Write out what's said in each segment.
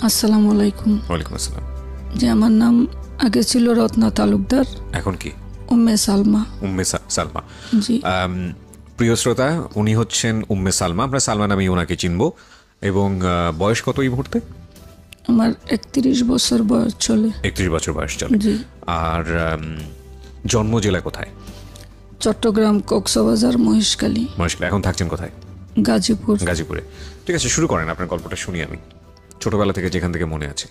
আসসালামু আলাইকুম। ওয়ালাইকুম আসসালাম। যে আমার নাম আগে ছিল রত্না তালুকদার, এখন কি? উম্মে সালমা। উম্মে সালমা। জি। প্রিয় শ্রোতা, উনি হচ্ছেন উম্মে সালমা। আমরা সালমা নামেই ওনাকে চিনব। এবং বয়স কত এই মুহূর্তে? আমার 31 বছর বয়স চলে। 31 বছর বয়স চলে। জি। আর জন্ম জেলা কোথায়? চট্টগ্রাম, কক্সবাজার, মহেশখালী। এখন থাকছেন কোথায়? গাজীপুর। গাজীপুরে। ঠিক আছে, শুরু করেন, আপনার গল্পটা শুনি আমি, ছোটবেলা থেকে যেখান থেকে মনে আছে।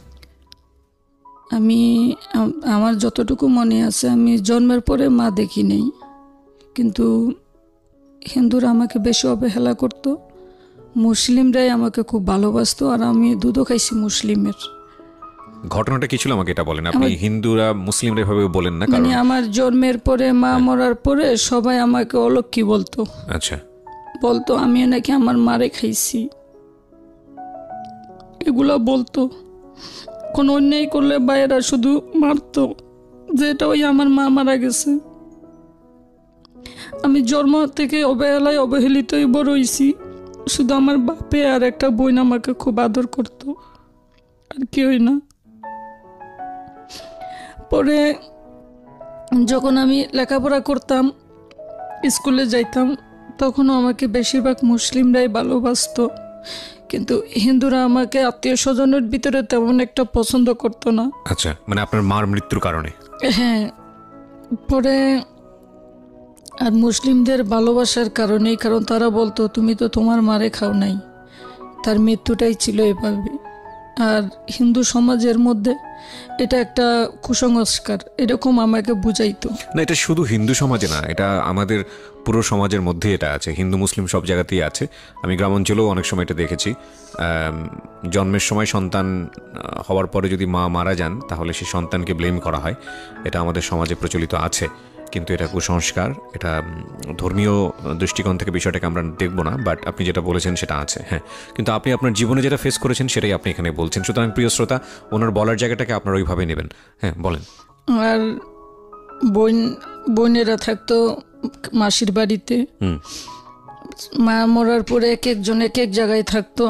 আমার যতটুকু মনে আছে, আমি জন্মের পরে মা দেখি নেই, কিন্তু হিন্দুরা আমাকে বেশি অবহেলা করত, মুসলিমরাই আমাকে খুব ভালোবাসতো, আর আমি দুধও খাইছি মুসলিমের। ঘটনাটা কি ছিল আমাকে এটা বলেন। আপনি হিন্দুরা মুসলিমরা এভাবে বলেন না, কারণ আমার জন্মের পরে মা মরার পরে সবাই আমাকে অলক্ষী বলতো। আচ্ছা। বলতো আমি নাকি আমার মারে খাইছি, এগুলো বলতো। কোনো অন্যায় করলে বাইরা শুধু মারতো, যেটা ওই আমার মা মারা গেছে। আমি জন্ম থেকে অবহেলায় অবহেলিতই বড় হইছি। শুধু আমার বাপে আর একটা বোন আমাকে খুব আদর করত, আর কেউই না। পরে যখন আমি লেখাপড়া করতাম, স্কুলে যাইতাম, তখনও আমাকে বেশিরভাগ মুসলিমরাই ভালোবাসতো, কিন্তু হিন্দুরা আমাকে আত্মীয় স্বজনের ভিতরে তেমন একটা পছন্দ করতো না। আচ্ছা, মানে আপনার মার মৃত্যুর কারণে? হ্যাঁ। পরে আর মুসলিমদের ভালোবাসার কারণেই, কারণ তারা বলতো তুমি তো তোমার মারে খাও নাই, তার মৃত্যুটাই ছিল এভাবে। আর হিন্দু সমাজের মধ্যে এটা একটা কুসংস্কার, এরকম আমাকে বুঝাইতো। না, এটা শুধু হিন্দু সমাজে না, এটা আমাদের পুরো সমাজের মধ্যে এটা আছে। হিন্দু মুসলিম সব জায়গাতেই আছে। আমি গ্রামাঞ্চলেও অনেক সময় এটা দেখেছি। জন্মের সময় সন্তান হওয়ার পরে যদি মা মারা যান, তাহলে সেই সন্তানকে ব্লেম করা হয়। এটা আমাদের সমাজে প্রচলিত আছে, কিন্তু এটা কুসংস্কার। এটা ধর্মীয় দৃষ্টিকোণ থেকে বিষয়টাকে আমরা দেখব না, বাট আপনি যেটা বলেছেন সেটা আছে। হ্যাঁ, কিন্তু আপনি আপনার জীবনে যেটা ফেস করেছেন সেটাই আপনি এখানে বলছেন। সুতরাং প্রিয় শ্রোতা, ওনার বলার জায়গাটাকে আপনারা ওইভাবে নেবেন। হ্যাঁ, বলেন। আর বোনেরা থাকতো মাসির বাড়িতে। মা মরার পরে এক একজন এক এক জায়গায় থাকতো।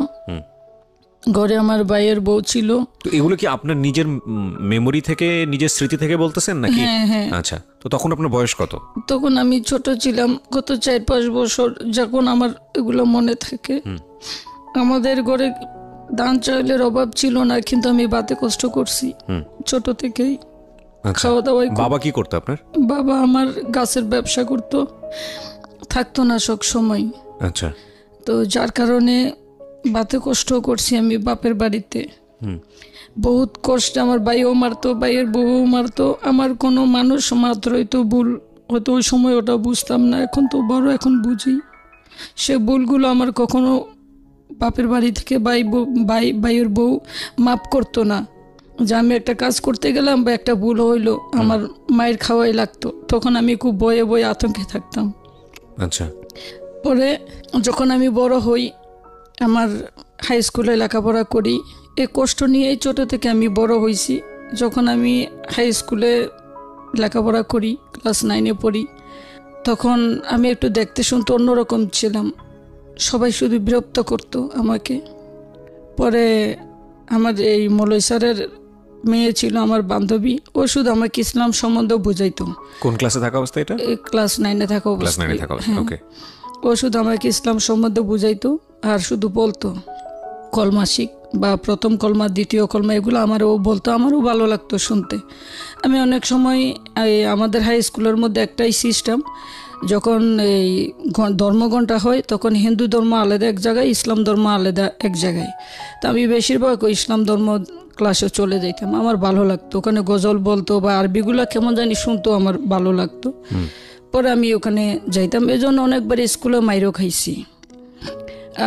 ঘরে আমার ভাইয়ের বউ ছিল। তো এগুলো কি আপনার নিজের মেমোরি থেকে, নিজের স্মৃতি থেকে বলতেছেন নাকি? হ্যাঁ। আচ্ছা, তো তখন আপনার বয়স কত? তখন আমি ছোট ছিলাম, কত 4-5 বছর, যখন আমার এগুলো মনে থাকে। আমাদের ঘরে ধান চাউলের অভাব ছিল না, কিন্তু আমি বাতে কষ্ট করছি ছোট থেকেই। খাওয়া দাওয়াই। বাবা কি করতো আপনার? বাবা আমার গাছের ব্যবসা করতো, থাকতো না সব সময়। আচ্ছা। তো যার কারণে বাতে কষ্ট করছি আমি বাপের বাড়িতে। বহুত কষ্ট। আমার ভাইও মারতো, ভাইয়ের বউও মারতো। আমার কোনো মানুষ মাত্রই তো ভুল হয়তো, ওই সময় ওটা বুঝতাম না, এখন তো বড়, এখন বুঝি। সে ভুলগুলো আমার কখনো বাপের বাড়ি থেকে ভাইয়ের বউ মাপ করতো না। যে আমি একটা কাজ করতে গেলাম বা একটা ভুল হইলো, আমার মায়ের খাওয়াই লাগতো, তখন আমি খুব ভয়ে ভয়ে আতঙ্কে থাকতাম। আচ্ছা। পরে যখন আমি বড় হই, আমার হাই স্কুলে লেখাপড়া করি, এই কষ্ট নিয়েই ছোটো থেকে আমি বড় হয়েছি। যখন আমি হাই স্কুলে লেখাপড়া করি, ক্লাস 9-এ পড়ি, তখন আমি একটু দেখতে শুনতে অন্যরকম ছিলাম। সবাই শুধু বিরক্ত করতো আমাকে। পরে আমার এই মৌলভী স্যারের মেয়ে ছিল আমার বান্ধবী, ও শুধু আমাকে ইসলাম সম্বন্ধে বুঝাইতো। কোন ক্লাসে থাকা অবস্থা এটা? ক্লাস 9-এ থাকা অবস্থা। ওকে। ও শুধু আমাকে ইসলাম সম্বন্ধে বুঝাইতো, আর শুধু বলতো কলমা শিখ, বা প্রথম কলমা, দ্বিতীয় কলমা, এগুলো আমারও বলতো। আমারও ভালো লাগতো শুনতে। আমি অনেক সময় আমাদের হাই স্কুলের মধ্যে একটাই সিস্টেম, যখন এই ধর্মঘণ্টা হয়, তখন হিন্দু ধর্ম আলাদা এক জায়গায়, ইসলাম ধর্ম আলাদা এক জায়গায়। তো আমি বেশিরভাগ ইসলাম ধর্ম ক্লাসে চলে যাইতাম, আমার ভালো লাগতো। ওখানে গজল বলতো বা আরবিগুলো কেমন জানি শুনতো, আমার ভালো লাগতো। পরে আমি ওখানে যাইতাম, এজন্য অনেকবার স্কুলে মাইরও খাইছি।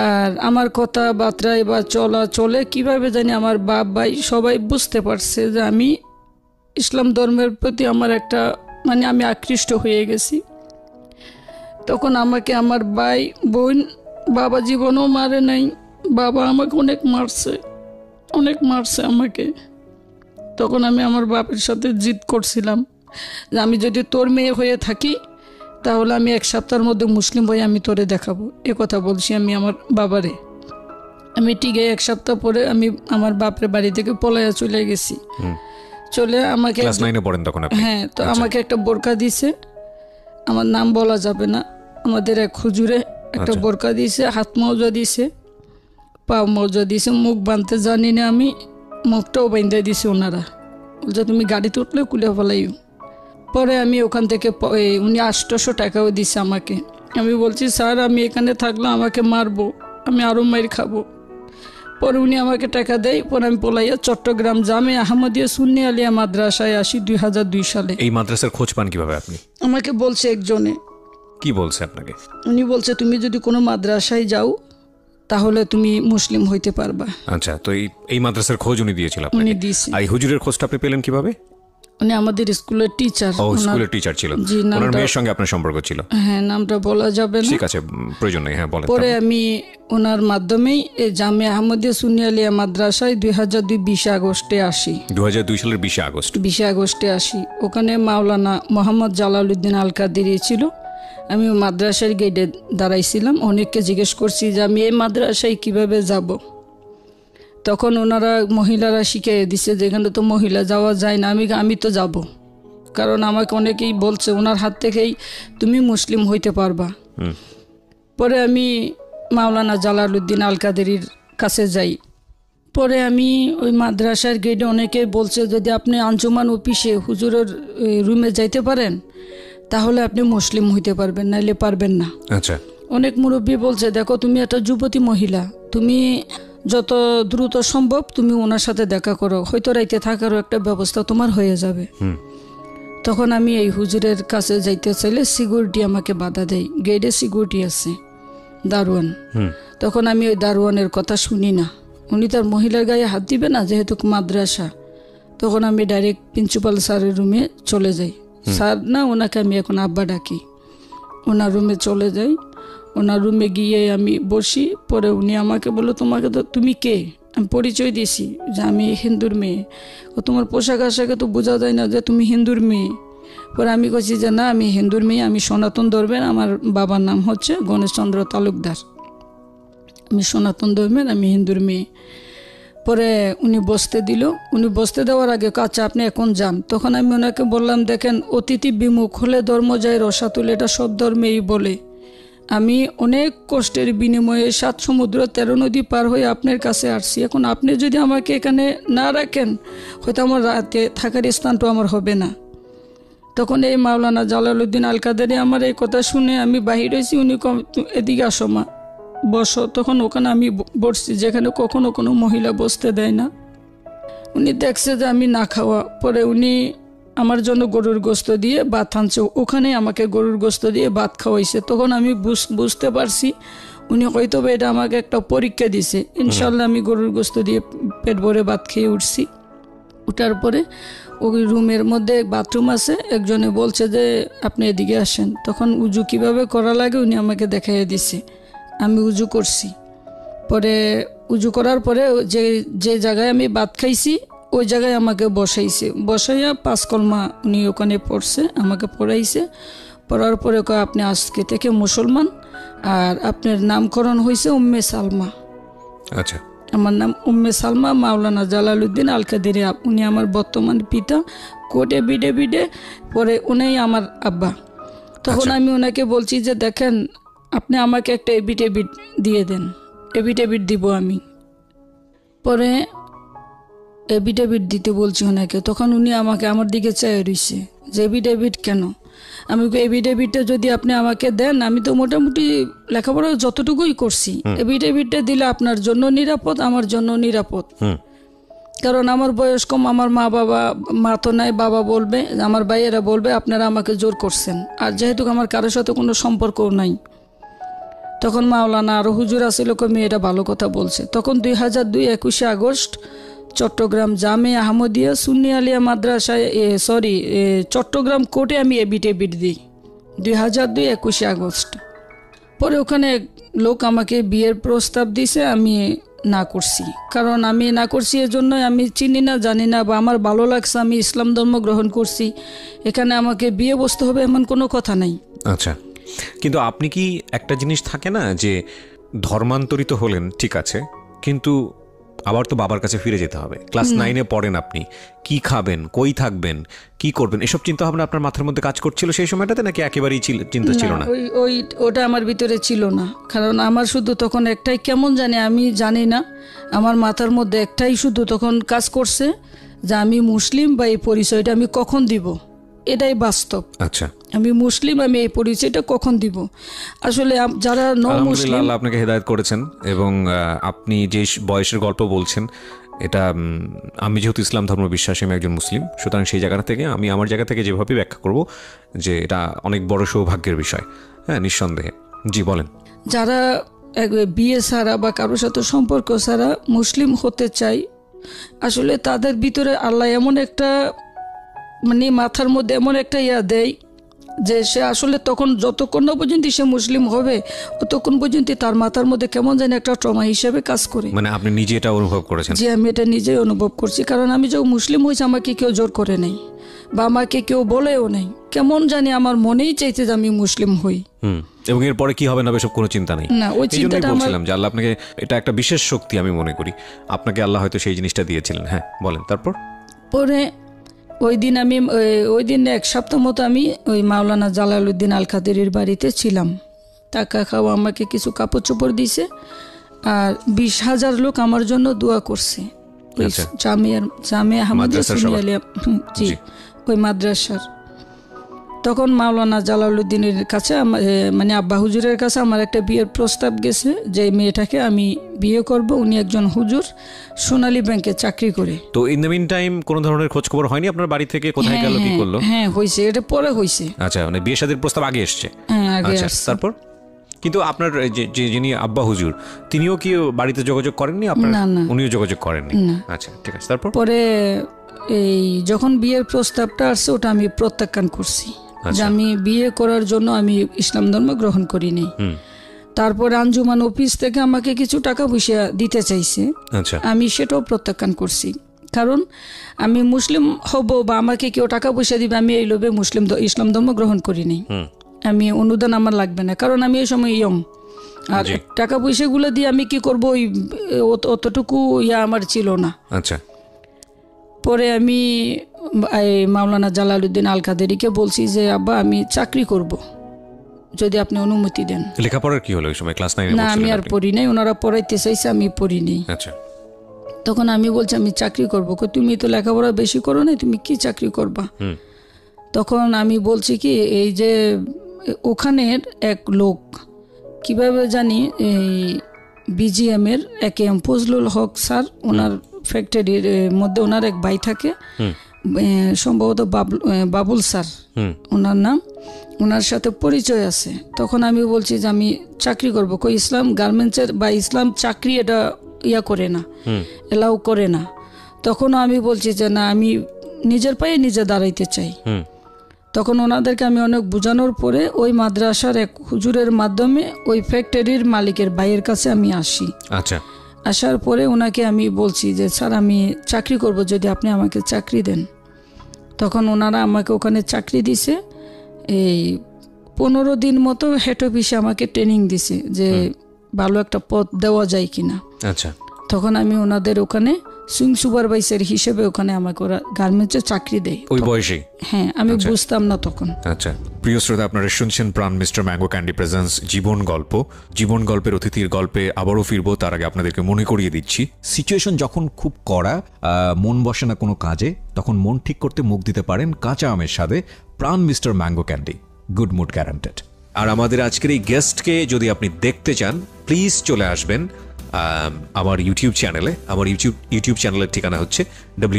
আর আমার কথাবার্তায় বা চলে কীভাবে জানি আমার বাপ ভাই সবাই বুঝতে পারছে যে আমি ইসলাম ধর্মের প্রতি আমার একটা আমি আকৃষ্ট হয়ে গেছি। তখন আমাকে আমার ভাই বোন, বাবা জীবনও মারে নাই, বাবা আমাকে অনেক মারছে আমাকে। তখন আমি আমার বাপের সাথে জিদ করছিলাম যে আমি যদি তোর মেয়ে হয়ে থাকি, তাহলে আমি 1 সপ্তাহের মধ্যে মুসলিম হয়ে আমি তোরে দেখাবো। এ কথা বলছি আমি আমার বাবারে। আমি ঠিক 1 সপ্তাহ পরে আমি আমার বাপের বাড়ি থেকে পলাইয়া চলে গেছি। চলে আমাকে ক্লাস 9 এ পড়েন তখন আপনি? হ্যাঁ, তো আমাকে একটা বোরকা দিছে, আমার নাম বলা যাবে না, আমাদের এক হুজুরে একটা বোরকা দিছে, হাত মৌজা দিছে, পা মৌজা দিছে, মুখ বাঁধতে জানি না আমি, মুখটাও বাঁধতে দিছে ওনারা, বলছে তুমি গাড়িতে উঠলে কুলে ফেলাইও। পরে আমি ওখান থেকে উনি 800 টাকাও দিছে আমাকে। আমি বলছি স্যার আমি এখানে থাকলে আমাকে মারবো, আমি আরও মার খাবো। পরে উনি আমাকে টাকা দেয়। পরে আমি পলাইয়া চট্টগ্রাম জামে আহমদিয়া সুন্নি আলিয়া মাদ্রাসায় আসি 2002 সালে। এই মাদ্রাসার খোঁজ পান কিভাবে আপনি? আমাকে বলছে একজনে। কি বলছে আপনাকে? উনি বলছে তুমি যদি কোনো মাদ্রাসায় যাও তাহলে তুমি মুসলিম হইতে পারবা। আচ্ছা, তো এই মাদ্রাসার খোঁজ উনি দিয়েছিল আপনাকে? উনি দিয়েছে। আর এই হুজুরের খোঁজটা আপনি পেলেন কিভাবে? উনি আমাদের স্কুলের টিচার। ও, স্কুলের টিচার ছিলেন। জি, ওনার মেয়ের সঙ্গে আপনার সম্পর্ক ছিল? হ্যাঁ, নামটা বলা যাবে না। ঠিক আছে, প্রয়োজন নেই, হ্যাঁ বলেন। পরে আমি ওনার মাধ্যমেই এই জামে আহমদিয়া সুন্নি আলিয়া মাদ্রাসায় 2002 20 আগস্টে আসি। 2002 সালের 20 আগস্ট? 20 আগস্টে আসি। ওখানে মাওলানা মোহাম্মদ জালালউদ্দিন আল কাদেরি ছিল। আমি মাদ্রাসার গেটে দাঁড়াইছিলাম, অনেককে জিজ্ঞেস করছি যে আমি এই মাদ্রাসায় কিভাবে যাব। তখন ওনারা মহিলারা শিখিয়ে দিছে যেখানে তো মহিলা যাওয়া যায় না। আমি তো যাব, কারণ আমাকে অনেকেই বলছে ওনার হাত থেকেই তুমি মুসলিম হইতে পারবা। পরে আমি মাওলানা জালালউদ্দিন আল কাদেরির কাছে যাই। পরে আমি ওই মাদ্রাসার গেটে অনেকে বলছে যদি আপনি আঞ্জুমান অফিসে হুজুরের রুমে যাইতে পারেন তাহলে আপনি মুসলিম হইতে পারবেন, নাইলে পারবেন না। আচ্ছা। অনেক মুরব্বী বলছে দেখো তুমি একটা যুবতী মহিলা, তুমি যত দ্রুত সম্ভব তুমি ওনার সাথে দেখা করো, হয়তো রাইতে থাকারও একটা ব্যবস্থা তোমার হয়ে যাবে। তখন আমি এই হুজুরের কাছে যাইতে চাইলে সিকিউরিটি আমাকে বাধা দেয়। গেটে সিকিউরিটি আছে, দারোয়ান। তখন আমি ওই দারোয়ানের কথা শুনি না, উনি তার মহিলার গায়ে হাত দিবে না যেহেতু মাদ্রাসা। তখন আমি ডাইরেক্ট প্রিন্সিপাল স্যারের রুমে চলে যাই। স্যার না, ওনাকে আমি এখন আব্বা ডাকি। ওনার রুমে চলে যাই। ওনার রুমে গিয়ে আমি বসি। পরে উনি আমাকে বললো তোমাকে তো, তুমি কে? আমি পরিচয় দিয়েছি যে আমি হিন্দুর মেয়ে। তোমার পোশাক আশাকে তো বোঝা যায় না যে তুমি হিন্দুর মেয়ে। পরে আমি বলছি যে না, আমি হিন্দুর মেয়ে, আমি সনাতন ধর্মের, আমার বাবার নাম হচ্ছে গণেশচন্দ্র তালুকদার, আমি সনাতন ধর্মের, আমি হিন্দুর মেয়ে। পরে উনি বসতে দিল। উনি বসতে দেওয়ার আগে আচ্ছা আপনি এখন যান। তখন আমি ওনাকে বললাম দেখেন অতিথি বিমুখ হলে ধর্ম যায় রসাতুল, এটা সব ধর্মেই বলে। আমি অনেক কষ্টের বিনিময়ে 7 সমুদ্র 13 নদী পার হয়ে আপনার কাছে আসছি। এখন আপনি যদি আমাকে এখানে না রাখেন হয়তো আমার রাতে থাকার স্থানটা আমার হবে না। তখন এই মাওলানা জালালউদ্দিন আল কাদেরি আমার এই কথা শুনে আমি বাহির হয়েছি। উনি এদিকে আসো মা, বসো। তখন ওখানে আমি বসছি যেখানে কখনো কোনো মহিলা বসতে দেয় না। উনি দেখছে যে আমি না খাওয়া। পরে উনি আমার জন্য গরুর গোস্ত দিয়ে ভাত আনছে, ওখানে আমাকে গরুর গোস্ত দিয়ে ভাত খাওয়াইছে। তখন আমি বুঝতে পারছি উনি হয়তো এটা আমাকে একটা পরীক্ষা দিছে। ইনশাল্লাহ আমি গরুর গোস্ত দিয়ে পেট ভরে ভাত খেয়ে উঠছি। উঠার পরে ওই রুমের মধ্যে বাথরুম আছে, একজনে বলছে যে আপনি এদিকে আসেন। তখন উজু কিভাবে করা লাগে উনি আমাকে দেখাইয়া দিছে। আমি উজু করছি। পরে উজু করার পরে যে জায়গায় আমি ভাত খাইছি ওই জায়গায় আমাকে বসাইয়া 5 কলমা উনি ওখানে পড়ছে, আমাকে পড়াইছে। পড়ার পরে কয় আপনি আজকে থেকে মুসলমান, আর আপনার নামকরণ হয়েছে উম্মে সালমা। আচ্ছা। আমার নাম উম্মে সালমা মাওলানা জালালউদ্দিন আল কাদেরি। উনি আমার বর্তমান পিতা। কোর্টে বিডে পরে উনি আমার আব্বা। তখন আমি ওনাকে বলছি যে দেখেন আপনি আমাকে একটা এবিডেভিট দিয়ে দেন, এবিডেভিট দিব আমি। পরে এবিডেভিট দিতে বলছি ওনাকে। তখন উনি আমাকে আমার দিকে চেয়ে রইছে যে এবিডেভিট কেন? আমি এবিডেভিটটা যদি আপনি আমাকে দেন, আমি তো মোটামুটি লেখাপড়া যতটুকুই করছি, এবিডেভিটটা দিলে আপনার জন্য নিরাপদ, আমার জন্য নিরাপদ। কারণ আমার বয়স কম, আমার মা তো নাই, বাবা বলবে, আমার ভাইয়েরা বলবে আপনারা আমাকে জোর করছেন। আর যেহেতু আমার কারোর সাথে কোনো সম্পর্কও নাই। তখন মাওলানা আরো হুজুর আছিল, মেয়েটা ভালো কথা বলছে। তখন 2002 21 আগস্ট চট্টগ্রাম জামে আহমদিয়া সুন্নি আলিয়া মাদ্রাসায় চট্টগ্রাম কোর্টে আমি এবিডেভিট দিই 2002 21 আগস্ট। পরে ওখানে লোক আমাকে বিয়ের প্রস্তাব দিছে, আমি না করছি। কারণ আমি না করছি এজন্য আমি চিনি না, জানি না, বা আমার ভালো লাগছে, আমি ইসলাম ধর্ম গ্রহণ করছি, এখানে আমাকে বিয়ে বসতে হবে এমন কোনো কথা নাই। আচ্ছা, কিন্তু আপনি কি একটা জিনিস থাকে না যে ধর্মান্তরিত হলেন, ঠিক আছে, কিন্তু আবার তো বাবার কাছে ফিরে যেতে হবে। ক্লাস 9-এ পড়েন আপনি, কি খাবেন, কই থাকবেন, কি করবেন, এসব চিন্তা ভাবনা আপনার মাথার মধ্যে কাজ করছিল সেই সময়টাতে, নাকি একেবারেই চিন্তা ছিল না? ওটা আমার ভিতরে ছিল না, কারণ আমার শুধু তখন একটাই, কেমন জানি আমি জানি না, আমার মাথার মধ্যে একটাই শুধু তখন কাজ করছে যে আমি মুসলিম বা এই পরিচয়টা আমি কখন দিব, এটাই বাস্তব। আচ্ছা, আমি মুসলিম, আমি এই পরিচয়টা কখন দিব। আসলে যারা আলহামদুলিল্লাহ আল্লাহ আপনাকে হেদায়েত করেছেন, এবং আপনি যে বয়সের গল্প বলছেন এটা, আমি যেহেতু ইসলাম ধর্ম বিশ্বাসী, আমি একজন মুসলিম, সুতরাং সেই জায়গা থেকে আমি আমার জায়গা থেকে যেভাবে ব্যাখ্যা করব যে এটা অনেক বড় সৌভাগ্যের বিষয়। হ্যাঁ, নিঃসন্দেহে। জি বলেন। যারা বিয়ে ছাড়া বা কারোর সাথে সম্পর্ক ছাড়া মুসলিম হতে চায়, আসলে তাদের ভিতরে আল্লাহ এমন একটা মানে মাথার মধ্যে এমন একটা দেয় যে সে আসলে তখন যতক্ষণ না পর্যন্ত সে মুসলিম হবে ততক্ষণ পর্যন্ত তার মাথার মধ্যে কেমন যেন একটা ট্রমা হিসেবে কাজ করে। মানে আপনি নিজে এটা অনুভব করেছেন? জি, আমি এটা নিজেই অনুভব করছি, কারণ আমি যখন মুসলিম হয়েছি আমাকে কেউ জোর করে নেই বা আমাকে কেউ বলেও নেই, কেমন জানি আমার মনেই চাইছে যে আমি মুসলিম হই। এবং এরপরে কি হবে না সব কোনো চিন্তা নেই। না, ওই চিন্তাটা বলছিলাম যে আল্লাহ আপনাকে, এটা একটা বিশেষ শক্তি আমি মনে করি, আপনাকে আল্লাহ হয়তো সেই জিনিসটা দিয়েছিলেন। হ্যাঁ বলেন। তারপর পরে ওই দিন এক সপ্তাহ মতো আমি ওই মাওলানা জালালউদ্দিন আল কাদেরির বাড়িতে ছিলাম। টাকা খাওয়া, আমাকে কিছু কাপড় চোপড় দিছে, আর 20,000 লোক আমার জন্য দোয়া করছে। জামিয়া আহমদিয়া সুন্নিয়া, জি, ওই মাদ্রাসার। তখন মাওলানা জালালউদ্দিনের কাছে মানে আব্বা হুজুরের কাছে আমার একটা বিয়ের প্রস্তাব গেছে, যে মেয়েটাকে আমি বিয়ে করব, উনি একজন হুজুর, সোনালী ব্যাংকে চাকরি করে। তো ইন দ্য মিন টাইম কোনো ধরনের খোঁজ খবর হয়নি আপনার বাড়ি থেকে? কোথায় গেল, কি করলো? হ্যাঁ হয়েছে, এটা পরে হয়েছে। আচ্ছা, মানে বিয়ে শাদীর প্রস্তাব আগে এসছে? হ্যাঁ, আগে আসছে। তারপর কিন্তু আপনার যিনি আব্বা হুজুর, তিনিও কি বাড়িতে যোগাযোগ করেননি আপনার? না, উনিও যোগাযোগ করেননি। আচ্ছা, ঠিক আছে। তারপর পরে এই যখন বিয়ের প্রস্তাবটা আসছে ওটা আমি প্রত্যাখ্যান করছি, যে আমি বিয়ে করার জন্য আমি ইসলাম ধর্ম গ্রহণ করিনি। তারপরে আঞ্জুমান অফিস থেকে আমাকে কিছু টাকা পয়সা দিতে চাইছে, আমি সেটাও প্রত্যাখ্যান করছি, কারণ আমি মুসলিম হব বা আমাকে কেউ টাকা পয়সা দিবে আমি এই লোভে ইসলাম ধর্ম গ্রহণ করিনি। আমি অনুদান আমার লাগবে না, কারণ আমি এই সময় ইয়ং, আর টাকা পয়সাগুলো দিয়ে আমি কি করবো, অতটুকু আমার ছিল না। আচ্ছা, পরে আমি মাওলানা জালালউদ্দিন আল কাদেরিকে বলছি যে আব্বা আমি চাকরি করব, যদি আপনি অনুমতি দেন। লেখাপড়ার কি হলো ওই সময়? ক্লাস 9 না, আমি আর পড়ি নাই, ওনারা পড়াইতে চাইছে, আমি পড়ি নাই। আচ্ছা, তখন আমি বলছি আমি চাকরি করব। তুমি তো লেখাপড়া বেশি করো না, তুমি কি চাকরি করবা? তখন আমি বলছি কি, এই যে ওখানের এক লোক কিভাবে জানি, এই বিজিএম এর AKM ফজলুল হক স্যার, ওনার ফ্যাক্টরির মধ্যে ওনার এক ভাই থাকে, সম্ভবত বাবুল স্যার ওনার নাম, ওনার সাথে পরিচয় আছে। তখন আমি বলছি যে আমি চাকরি করব। কই ইসলাম গার্মেন্টসের বা ইসলাম চাকরি এটা করে না, এলাও করে না। তখনও আমি বলছি যে না, আমি নিজের পায়ে নিজে দাঁড়াইতে চাই। তখন ওনাদেরকে আমি অনেক বোঝানোর পরে ওই মাদ্রাসার এক হুজুরের মাধ্যমে ওই ফ্যাক্টরির মালিকের ভাইয়ের কাছে আমি আসি। আচ্ছা, আসার পরে ওনাকে আমি বলছি যে স্যার আমি চাকরি করব, যদি আপনি আমাকে চাকরি দেন। তখন ওনারা আমাকে ওখানে চাকরি দিছে, এই 15 দিন মতো হেড অফিসে আমাকে ট্রেনিং দিছে যে ভালো একটা পদ দেওয়া যায় কিনা। আচ্ছা, তখন আমি ওনাদের ওখানে সুইং সুপারভাইজার হিসেবে ওখানে আমাকে ওরা গার্মেন্টসে চাকরি দেয় ওই বয়সে। হ্যাঁ, আমি বুঝতাম না তখন। আচ্ছা, প্রিয় শ্রোতা, আপনারা শুনছেন প্রাণ মিস্টার ম্যাঙ্গো ক্যান্ডি প্রেজেন্স জীবন গল্প। জীবন গল্পের অতিথির গল্পে আবারও ফিরবো, তার আগে আপনাদেরকে মনে করিয়ে দিচ্ছি, সিচুয়েশন যখন খুব কড়া, মন বসে না কোনো কাজে, তখন মন ঠিক করতে মুখ দিতে পারেন কাঁচা আমের স্বাদে Pran mister mango candy, good mood guaranteed. আর আমাদের আজকের এই গেস্টকে যদি আপনি দেখতে চান, প্লিজ চলে আসবেন আমার ইউটিউব চ্যানেলে। আমার ইউটিউব চ্যানেলের ঠিকানা হচ্ছে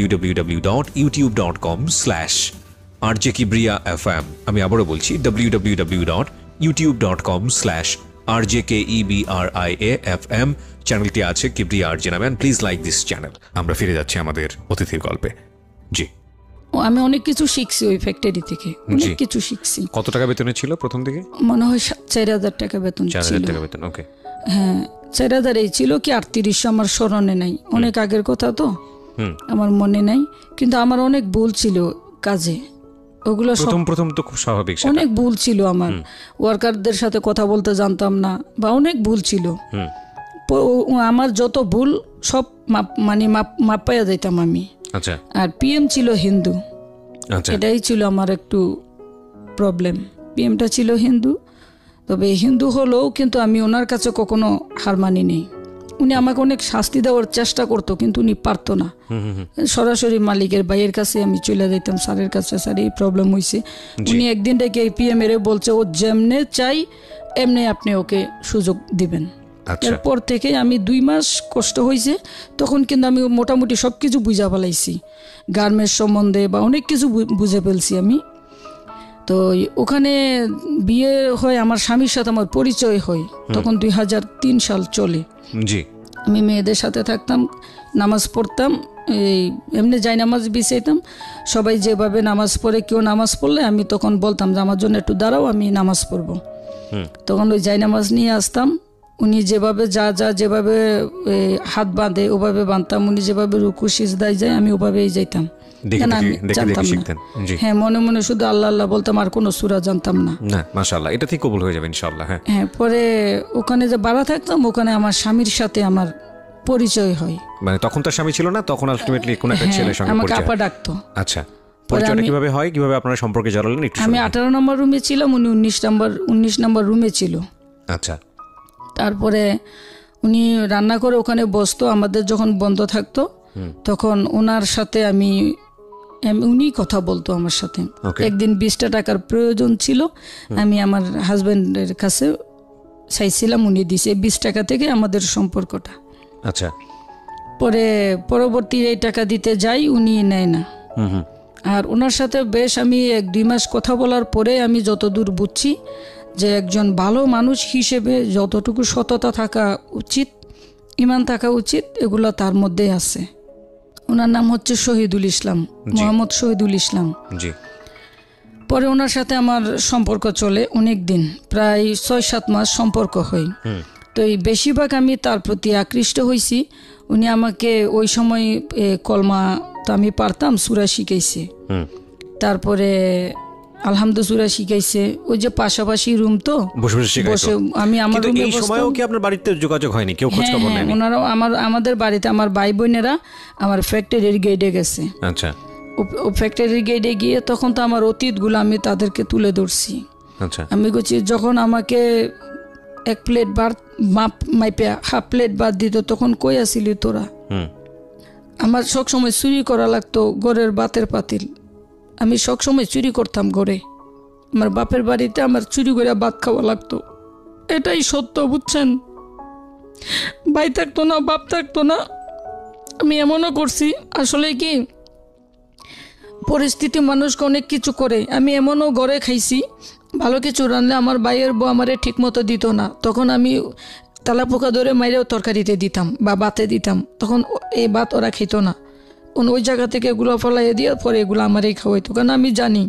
www.youtube.com/RJKebriafm। আমি আবারও বলছি www.youtube.com/RJKebriafm। চ্যানেলটি আছে কিবরিয়া আরজে নামে। Please like this channel. আমরা ফিরে যাচ্ছি আমাদের অতিথির গল্পে। জি, আমি অনেক কিছু শিখছি ওই ফ্যাক্টরি থেকে, অনেক কিছু শিখছি। কত টাকা বেতনে ছিল প্রথম দিকে? মনে হয় 4,000 টাকা বেতন ছিল। 4,000 টাকা বেতন, ওকে। হ্যাঁ, 4,000 এই ছিল কি 38, আমার স্মরণে নাই, অনেক আগের কথা তো, আমার মনে নাই। কিন্তু আমার অনেক ভুল ছিল কাজে, ওগুলো প্রথম তো খুব স্বাভাবিক, অনেক ভুল ছিল আমার। ওয়ার্কারদের সাথে কথা বলতে জানতাম না, বা অনেক ভুল ছিল। আমার যত ভুল সব মাপ পাইয়া যাইতাম আমি। আচ্ছা আর পিএম ছিল হিন্দু, আচ্ছা এটাই ছিল আমার একটু প্রবলেম। পিএমটা ছিল হিন্দু, তবে হিন্দু হলেও কিন্তু আমি ওনার কাছে কখনো হার মানি নেই। উনি আমাকে অনেক শাস্তি দেওয়ার চেষ্টা করতো, কিন্তু উনি পারতো না। সরাসরি মালিকের ভাইয়ের কাছে আমি চলে যেতাম, স্যারের কাছে, স্যার এই প্রবলেম হয়েছে। উনি একদিন ডেকে পিএম এর বলছে ও যেমনে চাই এমনি আপনি ওকে সুযোগ দিবেন। এরপর থেকে আমি 2 মাস কষ্ট হয়েছে, তখন কিন্তু আমি মোটামুটি সব কিছু বুঝা ফেলাইছি, গার্মেন্টস সম্বন্ধে বা অনেক কিছু বুঝে ফেলছি আমি। তো ওখানে বিয়ে হয়, আমার স্বামীর সাথে আমার পরিচয় হয়, তখন 2003 সাল চলে। জি, আমি মেয়েদের সাথে থাকতাম, নামাজ পড়তাম, এই এমনি যাই নামাজ বিছাইতাম। সবাই যেভাবে নামাজ পড়ে, কেউ নামাজ পড়লে আমি তখন বলতাম যে আমার জন্য একটু দাঁড়াও, আমি নামাজ পড়বো। তখন ওই যাই নামাজ নিয়ে আসতাম, উনি যেভাবে যেভাবে হাত বাঁধে ওভাবে বাঁধতাম, উনি যেভাবে রুকু সিজদায় যায় আমি ওভাবেই যাইতাম। আমি জানতাম না, হ্যাঁ, মনে মনে শুধু আল্লাহ আল্লাহ বলতাম, আর কোনো সূরা জানতাম না। মাশাআল্লাহ, এটা ঠিক কবুল হয়ে যাবে ইনশাআল্লাহ। হ্যাঁ, পরে ওখানে যে ভাড়া থাকতাম, ওখানে আমার স্বামীর সাথে আমার পরিচয় হয়। মানে তখন তার স্বামী ছিল না, তখন আলটিমেটলি কোন একটা ছেলের সঙ্গে আমাকে পরিচয়। আপা ডাকতো। আচ্ছা, পরিচয়টা কিভাবে হয়, কিভাবে আপনারা সম্পর্কে জড়ালেন একটু? আমি 18 নম্বর রুমে ছিলাম, উনি 19 নম্বর রুমে ছিল। আচ্ছা, তারপরে উনি রান্না করে ওখানে বসতো, আমাদের যখন বন্ধ থাকতো তখন ওনার সাথে উনি কথা বলতো আমার সাথে। একদিন 20টা টাকার প্রয়োজন ছিল, আমি আমার হাজবেন্ডের কাছে চাইছিলাম, উনি দিছে 20 টাকা থেকে আমাদের সম্পর্কটা। আচ্ছা, পরে পরবর্তী এই টাকা দিতে যাই, উনি নেয় না। আর ওনার সাথে বেশ আমি 1-2 মাস কথা বলার পরে আমি যতদূর বুঝছি যে একজন ভালো মানুষ হিসেবে যতটুকু সততা থাকা উচিত, ইমান থাকা উচিত, এগুলো তার মধ্যে আছে। ওনার নাম হচ্ছে শহীদুল ইসলাম, মোহাম্মদ শহীদুল ইসলাম। জি। পরে ওনার সাথে আমার সম্পর্ক চলে অনেক দিন, প্রায় 6-7 মাস সম্পর্ক হয়। তো এই বেশিরভাগ আমি তার প্রতি আকৃষ্ট হয়েছি। উনি আমাকে ওই সময় কলমা তো আমি পারতাম, সূরা শিখাইছে। তারপরে আলহামদুলিল্লাহ সূরা শিখাইছে। ওই যে পাশাপাশি রুম, তো বসে আমি আমার রুমে বসতাম। এই সময়ও কি আপনার বাড়িতে যোগাযোগ হয়নি, কেউ খোঁজ খবর নেয়নি? ওনারাও আমাদের বাড়িতে, আমার ভাই বোনেরা আমার ফ্যাক্টরির গেটে গেছে। আচ্ছা, ও ফ্যাক্টরির গেটে গিয়ে তখন তো আমার অতীতগুলো আমি তাদেরকে তুলে ধরছি। আচ্ছা, আমি বলছি যখন আমাকে 1 প্লেট ভাত মাইপে 1/2 প্লেট ভাত দিত, তখন কই আসিলি তোরা? আমার সবসময় চুরি করা লাগতো ঘরের ভাতের পাতিল, আমি সবসময় চুরি করতাম ঘরে। আমার বাপের বাড়িতে আমার চুরি করে ভাত খাওয়া লাগতো। এটাই সত্য, বুঝছেন? ভাই থাকতো না, বাপ থাকতো না। আমি এমনও করছি, আসলে কি পরিস্থিতি মানুষকে অনেক কিছু করে। আমি এমনও ঘরে খাইছি, ভালো কিছু রান্না আমার ভাইয়ের বউ আমারে ঠিক মতো দিত না, তখন আমি তালা পোকা ধরে মাইরেও তরকারিতে দিতাম বা ভাতে দিতাম, তখন এই ভাত ওরা খেত না। ওই জায়গা থেকে এগুলো ফলাইয়ে দিয়ে পরে এগুলো আমারই খাওয়াইতো, কারণ আমি জানি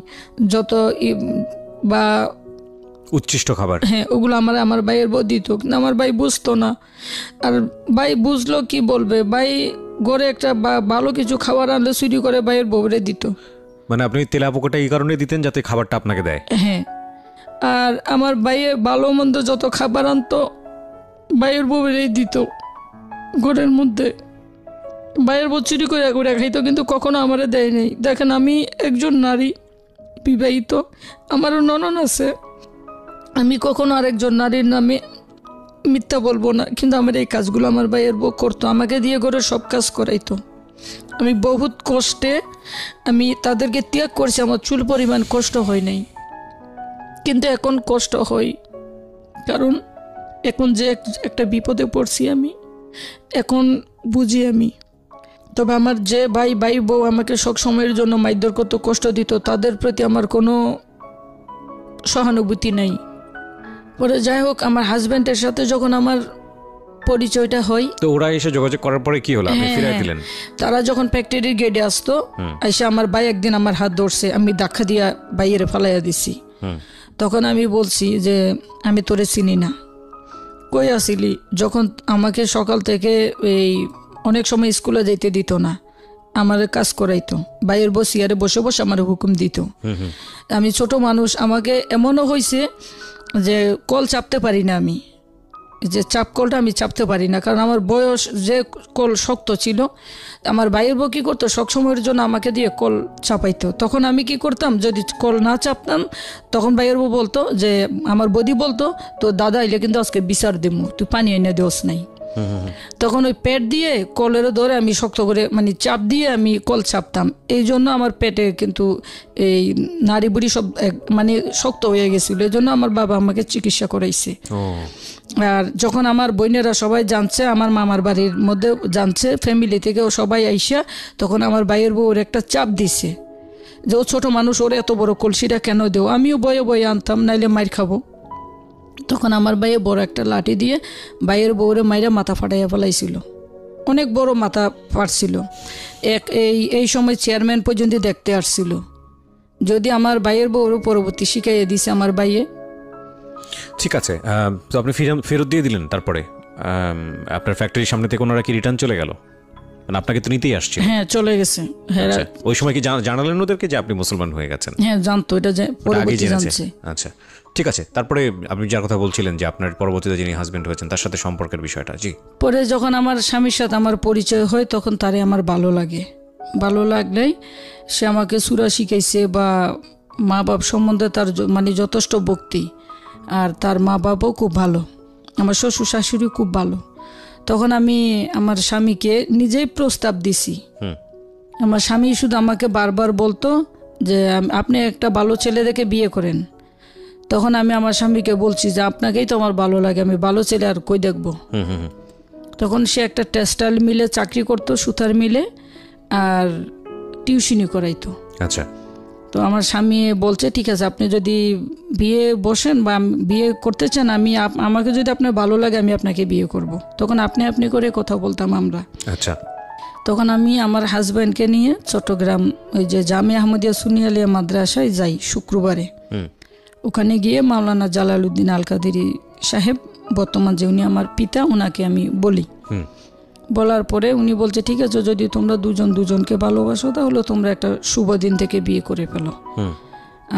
যত বা উচ্ছিষ্ট খাবার, হ্যাঁ, ওগুলো আমার ভাইয়ের বউ দিত, কিন্তু আমার ভাই বুঝতো না। আর ভাই বুঝলো কি বলবে, ভাই ঘরে একটা ভালো কিছু খাবার আনলে চুরি করে ভাইয়ের বউরে দিত। মানে আপনি তেলাপোকাটা এই কারণে দিতেন যাতে খাবারটা আপনাকে দেয়? হ্যাঁ, আর আমার ভাইয়ে ভালো মন্দ যত খাবার আনতো ভাইয়ের বউরেই দিত ঘরের মধ্যে। ভাইয়ের বউ চুরি করে করে খাইতো, কিন্তু কখনো আমারে দেয় নাই। দেখেন, আমি একজন নারী, বিবাহিত, আমারও ননদ আছে, আমি কখনো আরেকজন নারীর নামে মিথ্যা বলবো না, কিন্তু আমার এই কাজগুলো আমার ভাইয়ের বউ করতো, আমাকে দিয়ে করে সব কাজ করাইতো। আমি বহুত কষ্টে আমি তাদেরকে ত্যাগ করছি, আমার চুল পরিমাণ কষ্ট হয় নাই, কিন্তু এখন কষ্ট হয়, কারণ এখন যে একটা বিপদে পড়ছি আমি এখন বুঝি আমি। তবে আমার যে ভাই বউ আমাকে সব সময়ের জন্য মারধর করতো, কষ্ট দিত, তাদের প্রতি আমার কোনো সহানুভূতি নেই। পরে যাই হোক, আমার হাজব্যান্ডের সাথে যখন আমার পরিচয়টা হয়, তো ওরা এসে যোগাযোগ করার পরে কি হলো, আপনি ফিরাই দিলেন? তারা যখন ফ্যাক্টরির গেটে আসতো, এসে আমার ভাই একদিন আমার হাত ধরছে, আমি ধাক্কা দিয়া বাইরে ফালাইয়া দিছি। তখন আমি বলছি যে আমি তোরে চিনি না, কই আসিলি? যখন আমাকে সকাল থেকে এই অনেক সময় স্কুলে যেতে দিত না, আমার কাজ করাইতো, ভাইয়ের বউ চেয়ারে বসে বসে আমার হুকুম দিত। আমি ছোট মানুষ, আমাকে এমনও হয়েছে যে কল চাপতে পারি না আমি, যে চাপ কলটা আমি চাপতে পারি না, কারণ আমার বয়স যে কল শক্ত ছিল। আমার ভাইয়ের বউ কী করতো, সবসময়ের জন্য আমাকে দিয়ে কল চাপাইতো। তখন আমি কি করতাম, যদি কল না চাপতাম তখন ভাইয়ের বউ বলতো যে, আমার বদি বলতো, তো দাদা এলে কিন্তু আজকে বিচার দেবো, তুই পানি এনে দেওস নাই। তখন ওই পেট দিয়ে কলেরও ধরে আমি শক্ত করে মানে চাপ দিয়ে আমি কল চাপতাম। এই জন্য আমার পেটে কিন্তু এই নাড়ি বুড়ি সব মানে শক্ত হয়ে গেছিল। এই জন্য আমার বাবা আমাকে চিকিৎসা করাইছে। আর যখন আমার বোনেরা সবাই জানছে, আমার মামার বাড়ির মধ্যে জানছে, ফ্যামিলি থেকেও সবাই আইসা, তখন আমার ভাইয়ের বউ ওর একটা চাপ দিছে যে ও ছোট মানুষ, ওর এত বড় কলসিটা কেন দেও। আমিও বয়ে বয়ে আনতাম, নাইলে মাইর খাবো। তখন আমার ভাইয়ে বড় একটা লাঠি দিয়ে ভাইয়ের বউরে মাইরা মাথা ফাটাইয়া ফেলাইছিল, অনেক বড় মাথা ফাটছিল। এই সময় চেয়ারম্যান পর্যন্ত দেখতে আসছিল। যদি আমার ভাইয়ের বউর পরবর্তী শিখাইয়া দিছে আমার ভাইয়ে। ঠিক আছে, তো আপনি ফেরত দিয়ে দিলেন। তারপরে আপনার ফ্যাক্টরির সামনে থেকে ওনারা কি রিটার্ন চলে গেল? মানে আপনাকে তো নিতেই আসছে। হ্যাঁ, চলে গেছে। হ্যাঁ, ওই সময় কি জানালেন ওদেরকে যে আপনি মুসলমান হয়ে গেছেন? হ্যাঁ, জানতো, এটা পরবর্তী জানছে। আচ্ছা, ঠিক আছে। তারপরে আপনি যার কথা বলছিলেন যে আপনার পরবর্তীতে যিনি হাজবেন্ড হয়েছেন তার সাথে সম্পর্কের বিষয়টা। জি, পরে যখন আমার স্বামীর সাথে আমার পরিচয় হয় তখন তারে আমার ভালো লাগে। ভালো লাগলেই সে আমাকে সূরা শিখাইছে, বা মা বাপ সম্বন্ধে তার মানে যথেষ্ট ভক্তি। আর তার মা বাবাও খুব ভালো, আমার শ্বশুর শাশুড়ি খুব ভালো। তখন আমি আমার স্বামীকে নিজেই প্রস্তাব দিছি। আমার স্বামী শুধু আমাকে বারবার বলতো যে আপনি একটা ভালো ছেলে দেখে বিয়ে করেন। তখন আমি আমার স্বামীকে বলছি যে আপনাকেই তো আমার ভালো লাগে, আমি ভালো ছেলে আর কই দেখবো। তখন সে একটা টেক্সটাইল মিলে চাকরি করতো, সুতার মিলে, আর টিউশনি করাইতো। আচ্ছা। তো আমার স্বামী বলছে ঠিক আছে, আপনি যদি বিয়ে বসেন বা বিয়ে করতে চান, আমাকে যদি আপনার ভালো লাগে আমি আপনাকে বিয়ে করব। তখন আপনি করে কথা বলতাম আমরা। আচ্ছা। তখন আমি আমার হাজব্যান্ডকে নিয়ে চট্টগ্রাম ওই যে জামিয়া আহমদিয়া সুন্নি আলিয়া মাদ্রাসায় যাই শুক্রবারে। ওখানে গিয়ে মাওলানা জালালউদ্দিন আল কাদেরী সাহেব, বর্তমান যে উনি আমার পিতা, ওনাকে আমি বলি। বলার পরে উনি বলছে ঠিক আছে, যদি তোমরা দুজনকে ভালোবাসো তাহলে তোমরা একটা শুভ দিন থেকে বিয়ে করে ফেলো।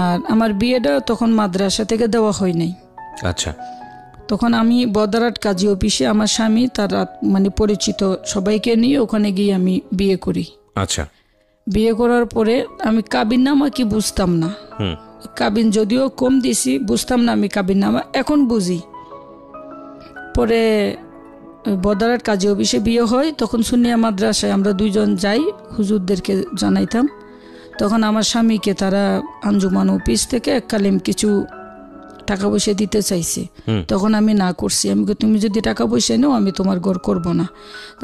আর আমার বিয়েটা তখন মাদ্রাসা থেকে দেওয়া হয় নাই। আচ্ছা। তখন আমি বদারাট কাজী অফিসে আমার স্বামী তার মানে পরিচিত সবাইকে নিয়ে ওখানে গিয়ে আমি বিয়ে করি। আচ্ছা। বিয়ে করার পরে আমি কাবিননামা কি বুঝতাম না। কাবিন যদিও কম দিছি, বুঝতাম না আমি কাবিননামা, এখন বুঝি। পরে বদারাট কাজী অফিসে বিয়ে হয়। তখন সুন্নিয়া মাদ্রাসায় আমরা দুইজন যাই, হুজুরদেরকে জানাইতাম। তখন আমার স্বামীকে তারা আঞ্জুমান অফিস থেকে এককালীন কিছু টাকা পয়সা দিতে চাইছে। তখন আমি না করছি, আমি তুমি যদি টাকা পয়সা নাও আমি তোমার ঘর করব না।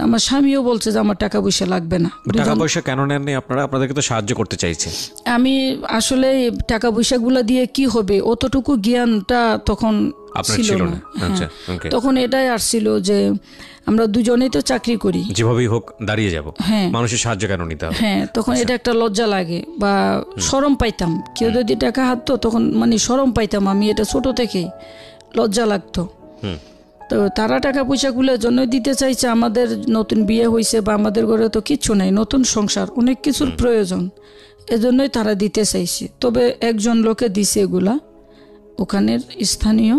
আমার স্বামীও বলছে যে আমার টাকা পয়সা লাগবে না। টাকা পয়সা কেন নেননি আপনারা? আপনাদেরকে তো সাহায্য করতে চাইছে। আমি আসলে টাকা পয়সাগুলো দিয়ে কি হবে অতটুকু জ্ঞানটা তখন ছিল না। তখন এটাই আসছিল যে আমরা দুজনেই তো চাকরি করি, যেভাবেই হোক দাঁড়িয়ে যাব, মানুষের সাহায্য কেন নিতে হবে। হ্যাঁ, তখন এটা একটা লজ্জা লাগে বা শরম পাইতাম। কেউ যদি টাকা হাততো তখন মানে শরম পাইতাম আমি, এটা ছোট থেকেই লজ্জা লাগতো। তো তারা টাকা পয়সাগুলোর জন্য দিতে চাইছে। আমাদের নতুন বিয়ে হয়েছে বা আমাদের ঘরে তো কিচ্ছু নাই, নতুন সংসার, অনেক কিছুর প্রয়োজন, এজন্যই তারা দিতে চাইছে। তবে একজন লোকে দিছে এগুলা, ওখানের স্থানীয়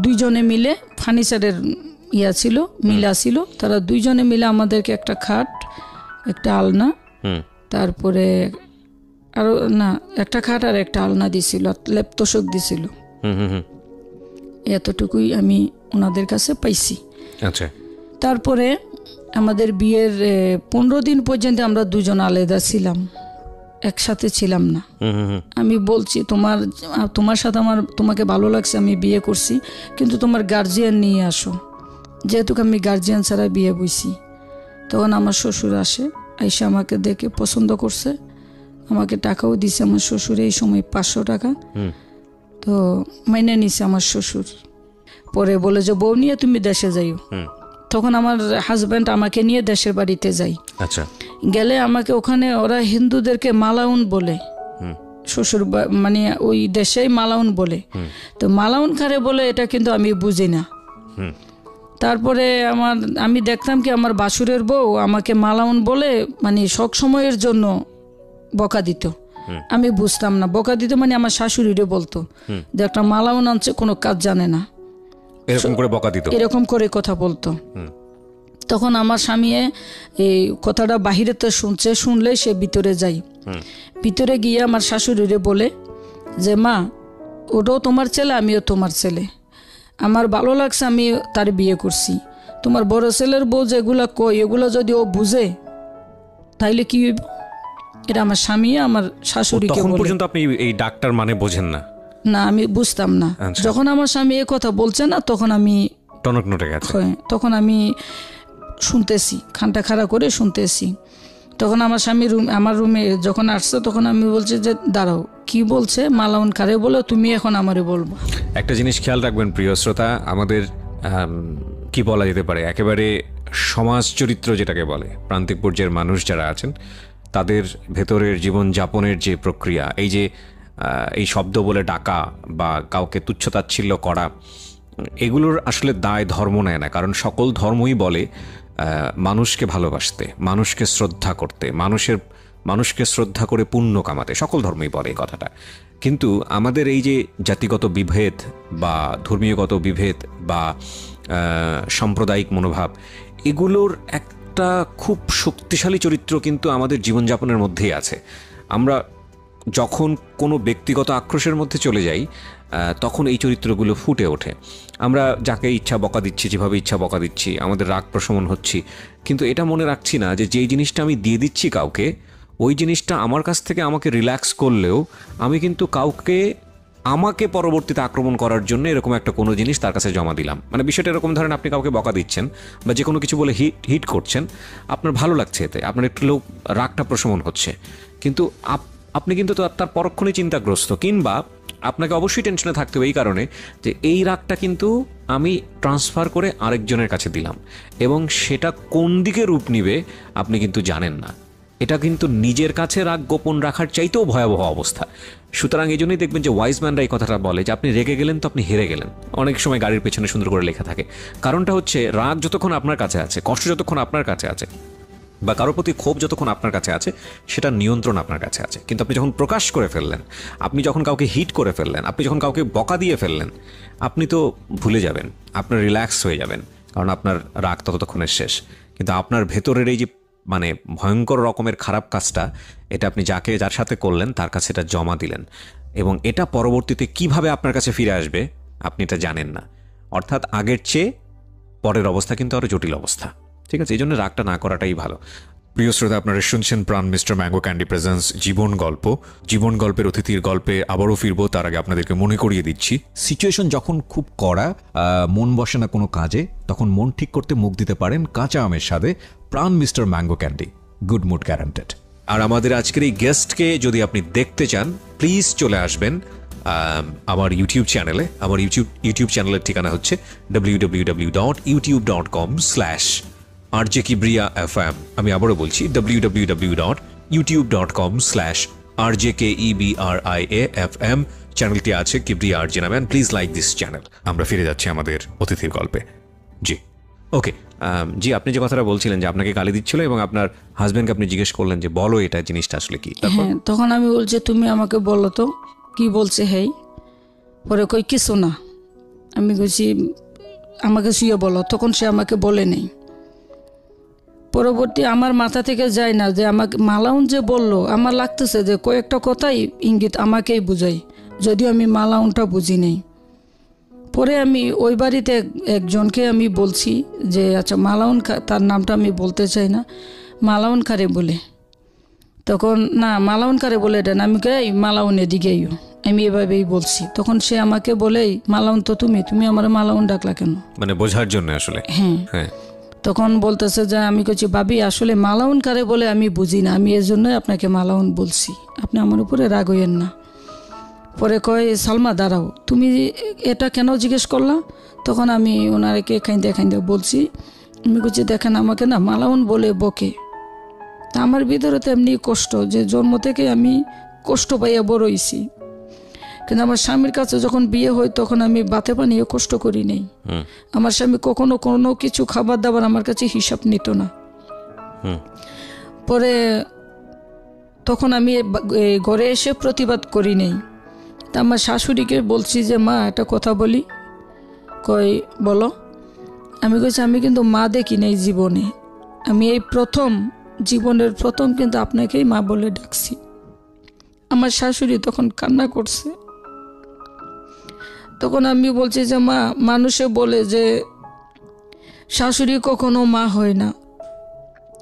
দুইজনে মিলে, ফার্নিচারের ছিল, মিলা ছিল, তারা দুইজনে মিলে আমাদেরকে একটা খাট, একটা আলনা, তারপরে আরো না একটা খাট আর একটা আলনা দিছিল, লেপ তোষক দিছিল। এতটুকুই আমি ওনাদের কাছে পাইছি। আচ্ছা। তারপরে আমাদের বিয়ের 15 দিন পর্যন্ত আমরা দুজন আলাদা ছিলাম, একসাথে ছিলাম না। আমি বলছি তোমার সাথে তোমাকে ভালো লাগছে, আমি বিয়ে করছি, কিন্তু তোমার গার্জিয়ান নিয়ে আসো। যেহেতু আমি গার্জিয়ান ছাড়া বিয়ে বইছি। তখন আমার শ্বশুর আসে, আইসা আমাকে দেখে পছন্দ করছে, আমাকে টাকাও দিছে আমার শ্বশুর, এই সময় 500 টাকা। তো মাইনে নিছে আমার শ্বশুর। পরে বলে যে বউ নিয়ে তুমি দেশে যাইও। তখন আমার হাজব্যান্ড আমাকে নিয়ে দেশের বাড়িতে যাই। আচ্ছা। গেলে আমাকে ওখানে ওরা হিন্দুদেরকে মালাউন বলে, শ্বশুর মানে ওই দেশেই মালাউন বলে। তো মালাউন কারে বলে এটা কিন্তু আমি বুঝি না। তারপরে আমি দেখতাম কি আমার বাসুরের বউ আমাকে মালাউন বলে মানে সব সময়ের জন্য বকা দিত। আমি বুঝতাম না, বকা দিত মানে আমার শাশুড়িরে বলতো যে একটা মালাউন আনছে, কোনো কাজ জানে না। এরকম করে বকা দিত, এরকম করে কথা বলতো। তখন আমার স্বামী এই কথাটা বাহিরেতে শুনছে, শুনলে সে ভিতরে যায়। ভিতরে গিয়ে আমার শাশুড়িরে বলে যে মা, ওটাও তোমার ছেলে, আমিও তোমার ছেলে, আমার ভালো লাগছে, আমি তার বিয়ে করছি। তোমার বড় ছেলের বউ যেগুলো কই, এগুলো যদি ও বুঝে তাইলে কি হইব? এটা আমার স্বামী আমার শাশুড়িকে তখন বলে। পর্যন্ত আপনি এই ডাক্তার মানে বোঝেন না? না, আমি বুঝতাম না। যখন আমার স্বামী এ কথা বলছে না, তখন আমি টনক নটে গেছে। তখন আমি শুনতেছি, খানটা খাড়া করে শুনতেছি। তখন আমার স্বামী আমার রুমে যখন আসছে, তখন আমি বলছি যে দাঁড়াও, কি বলছে? মালাউন কারে বলো, তুমি এখন আমারে বলবো। একটা জিনিস খেয়াল রাখবেন প্রিয় শ্রোতা, আমাদের কি বলা যেতে পারে, একেবারে সমাজ চরিত্র যেটাকে বলে, প্রান্তিক পর্যায়ের মানুষ যারা আছেন তাদের ভেতরের জীবনযাপনের যে প্রক্রিয়া, এই যে এই শব্দ বলে ডাকা বা কাউকে তুচ্ছতাচ্ছিল্য করা, এগুলোর আসলে দায় ধর্ম নেয় না। কারণ সকল ধর্মই বলে মানুষকে ভালোবাসতে, মানুষকে শ্রদ্ধা করতে, মানুষকে শ্রদ্ধা করে পুণ্য কামাতে, সকল ধর্মই বলে এই কথাটা। কিন্তু আমাদের এই যে জাতিগত বিভেদ বা ধর্মীয়গত বিভেদ বা সাম্প্রদায়িক মনোভাব, এগুলোর একটা খুব শক্তিশালী চরিত্র কিন্তু আমাদের জীবনযাপনের মধ্যেই আছে। আমরা যখন কোনো ব্যক্তিগত আক্রোশের মধ্যে চলে যাই, তখন এই চরিত্রগুলো ফুটে ওঠে। আমরা যাকে ইচ্ছা বকা দিচ্ছি, যেভাবে ইচ্ছা বকা দিচ্ছি, আমাদের রাগ প্রশমন হচ্ছি, কিন্তু এটা মনে রাখছি না যে যেই জিনিসটা আমি দিয়ে দিচ্ছি কাউকে, ওই জিনিসটা আমার কাছ থেকে আমাকে রিল্যাক্স করলেও আমি কিন্তু কাউকে আমাকে পরবর্তীতে আক্রমণ করার জন্য এরকম একটা কোনো জিনিস তার কাছে জমা দিলাম। মানে বিষয়টা এরকম, ধরেন আপনি কাউকে বকা দিচ্ছেন বা যে কোনো কিছু বলে হিট করছেন, আপনার ভালো লাগছে, এতে আপনার একটু রাগটা প্রশমন হচ্ছে, কিন্তু আপনি কিন্তু তার পরক্ষণেই চিন্তাগ্রস্ত, কিংবা আপনাকে অবশ্যই টেনশনে থাকতে হবে এই কারণে যে এই রাগটা কিন্তু আমি ট্রান্সফার করে আরেকজনের কাছে দিলাম, এবং সেটা কোন দিকে রূপ নিবে আপনি কিন্তু জানেন না। এটা কিন্তু নিজের কাছে রাগ গোপন রাখার চাইতেও ভয়াবহ অবস্থা। সুতরাং এই জন্যই দেখবেন যে ওয়াইজ ম্যানরা এই কথাটা বলে যে আপনি রেগে গেলেন তো আপনি হেরে গেলেন। অনেক সময় গাড়ির পেছনে সুন্দর করে লেখা থাকে। কারণটা হচ্ছে, রাগ যতক্ষণ আপনার কাছে আছে, কষ্ট যতক্ষণ আপনার কাছে আছে, বা কারোর প্রতি ক্ষোভ যতক্ষণ আপনার কাছে আছে, সেটা নিয়ন্ত্রণ আপনার কাছে আছে। কিন্তু আপনি যখন প্রকাশ করে ফেললেন, আপনি যখন কাউকে হিট করে ফেললেন, আপনি যখন কাউকে বকা দিয়ে ফেললেন, আপনি তো ভুলে যাবেন, আপনার রিল্যাক্স হয়ে যাবেন, কারণ আপনার রাগ ততক্ষণের শেষ। কিন্তু আপনার ভেতরের এই যে মানে ভয়ঙ্কর রকমের খারাপ কাজটা, এটা আপনি যার সাথে করলেন তার কাছে এটা জমা দিলেন, এবং এটা পরবর্তীতে কিভাবে আপনার কাছে ফিরে আসবে আপনি এটা জানেন না। অর্থাৎ আগের চেয়ে পরের অবস্থা কিন্তু আরও জটিল অবস্থা। ঠিক আছে, এই জন্য রাগটা না করাটাই ভালো। প্রিয় শ্রোতা, আপনারা শুনছেন প্রাণ মিস্টার ম্যাঙ্গো ক্যান্ডি প্রেজেন্স জীবন গল্প। জীবন গল্পের অতিথির গল্পে আবারও ফিরবো, তার আগে আপনাদেরকে মনে করিয়ে দিচ্ছি, সিচুয়েশন যখন খুব কড়া, মন বসে না কোনো কাজে, তখন মন ঠিক করতে মুখ দিতে পারেন কাঁচা আমের স্বাদে Pran mister mango candy, good mood guaranteed. আর আমাদের আজকের এই গেস্টকে যদি আপনি দেখতে চান, প্লিজ চলে আসবেন আমার ইউটিউব চ্যানেলে। আমার ইউটিউব চ্যানেলের ঠিকানা হচ্ছে www.youtube.com/RJKebriafm। আমি আবারও বলছি, www.youtube.com/RJKebriafm। চ্যানেলটি আছে কিবরিয়া আরজে নামে। Please like this channel. আমরা ফিরে যাচ্ছি আমাদের অতিথির গল্পে। জি, ওকে। জি, আপনি যে কথাটা বলছিলেন যে আপনাকে গালি দিচ্ছিল এবং আপনার হাজবেন্ডকে আপনি জিজ্ঞেস করলেন যে বলো এটা জিনিসটা আসলে কি। হ্যাঁ, তখন আমি বলছি তুমি আমাকে বলো তো কি বলছে। হেই, পরে কই কিছু না। আমি কইছি আমাকে শুয়ে বলো, তখন সে আমাকে বলে নেই। পরবর্তী আমার মাথা থেকে যায় না যে আমাকে মালাউন যে বললো, আমার লাগতেছে যে কয়েকটা কথাই ইঙ্গিত আমাকেই বুঝাই, যদিও আমি মালাউনটা বুঝি নেই। পরে আমি ওই বাড়িতে একজনকে আমি বলছি যে আচ্ছা মালাউন, তার নামটা আমি বলতে চাই না, মালাউন কারে বলে। তখন না, মালাউন কারে বলে এটা না, আমি এই মালাউন এদিকেই, আমি এভাবেই বলছি। তখন সে আমাকে বলেই মালাউন তো তুমি আমার মালাউন ডাকলা কেন, মানে বোঝার জন্য আসলে। হ্যাঁ। তখন বলতেছে যে আমি কইছি ভাবি আসলে মালাউন কারে বলে আমি বুঝি না, আমি এর জন্যই আপনাকে মালাউন বলছি, আপনি আমার উপরে রাগ হইয়েন না। পরে কয় সালমা দাঁড়াও, তুমি এটা কেন জিজ্ঞেস করলা? তখন আমি ওনারকে খাইন্দে বলছি, আমি কইছি দেখেন আমাকে না মালাউন বলে বকে, তা আমার ভিতরে তো এমনি কষ্ট, যে জন্ম থেকে আমি কষ্ট পাইয়া বড় হইছি। কিন্তু আমার স্বামীর কাছে যখন বিয়ে হয় তখন আমি বাতে পানিও কষ্ট করি নেই। আমার স্বামী কখনো কোনো কিছু খাবার দাবার আমার কাছে হিসাব নিত না। পরে তখন আমি ঘরে এসে প্রতিবাদ করি নেই। তা আমার শাশুড়িকে বলছি যে মা একটা কথা বলি, কই বলো। আমি কইছি আমি কিন্তু মা দেখি নাই জীবনে, আমি এই জীবনের প্রথম কিন্তু আপনাকেই মা বলে ডাকছি। আমার শাশুড়ি তখন কান্না করছে। তখন আমি বলছি যে মা, মানুষে বলে যে শাশুড়ি কখনো মা হয় না,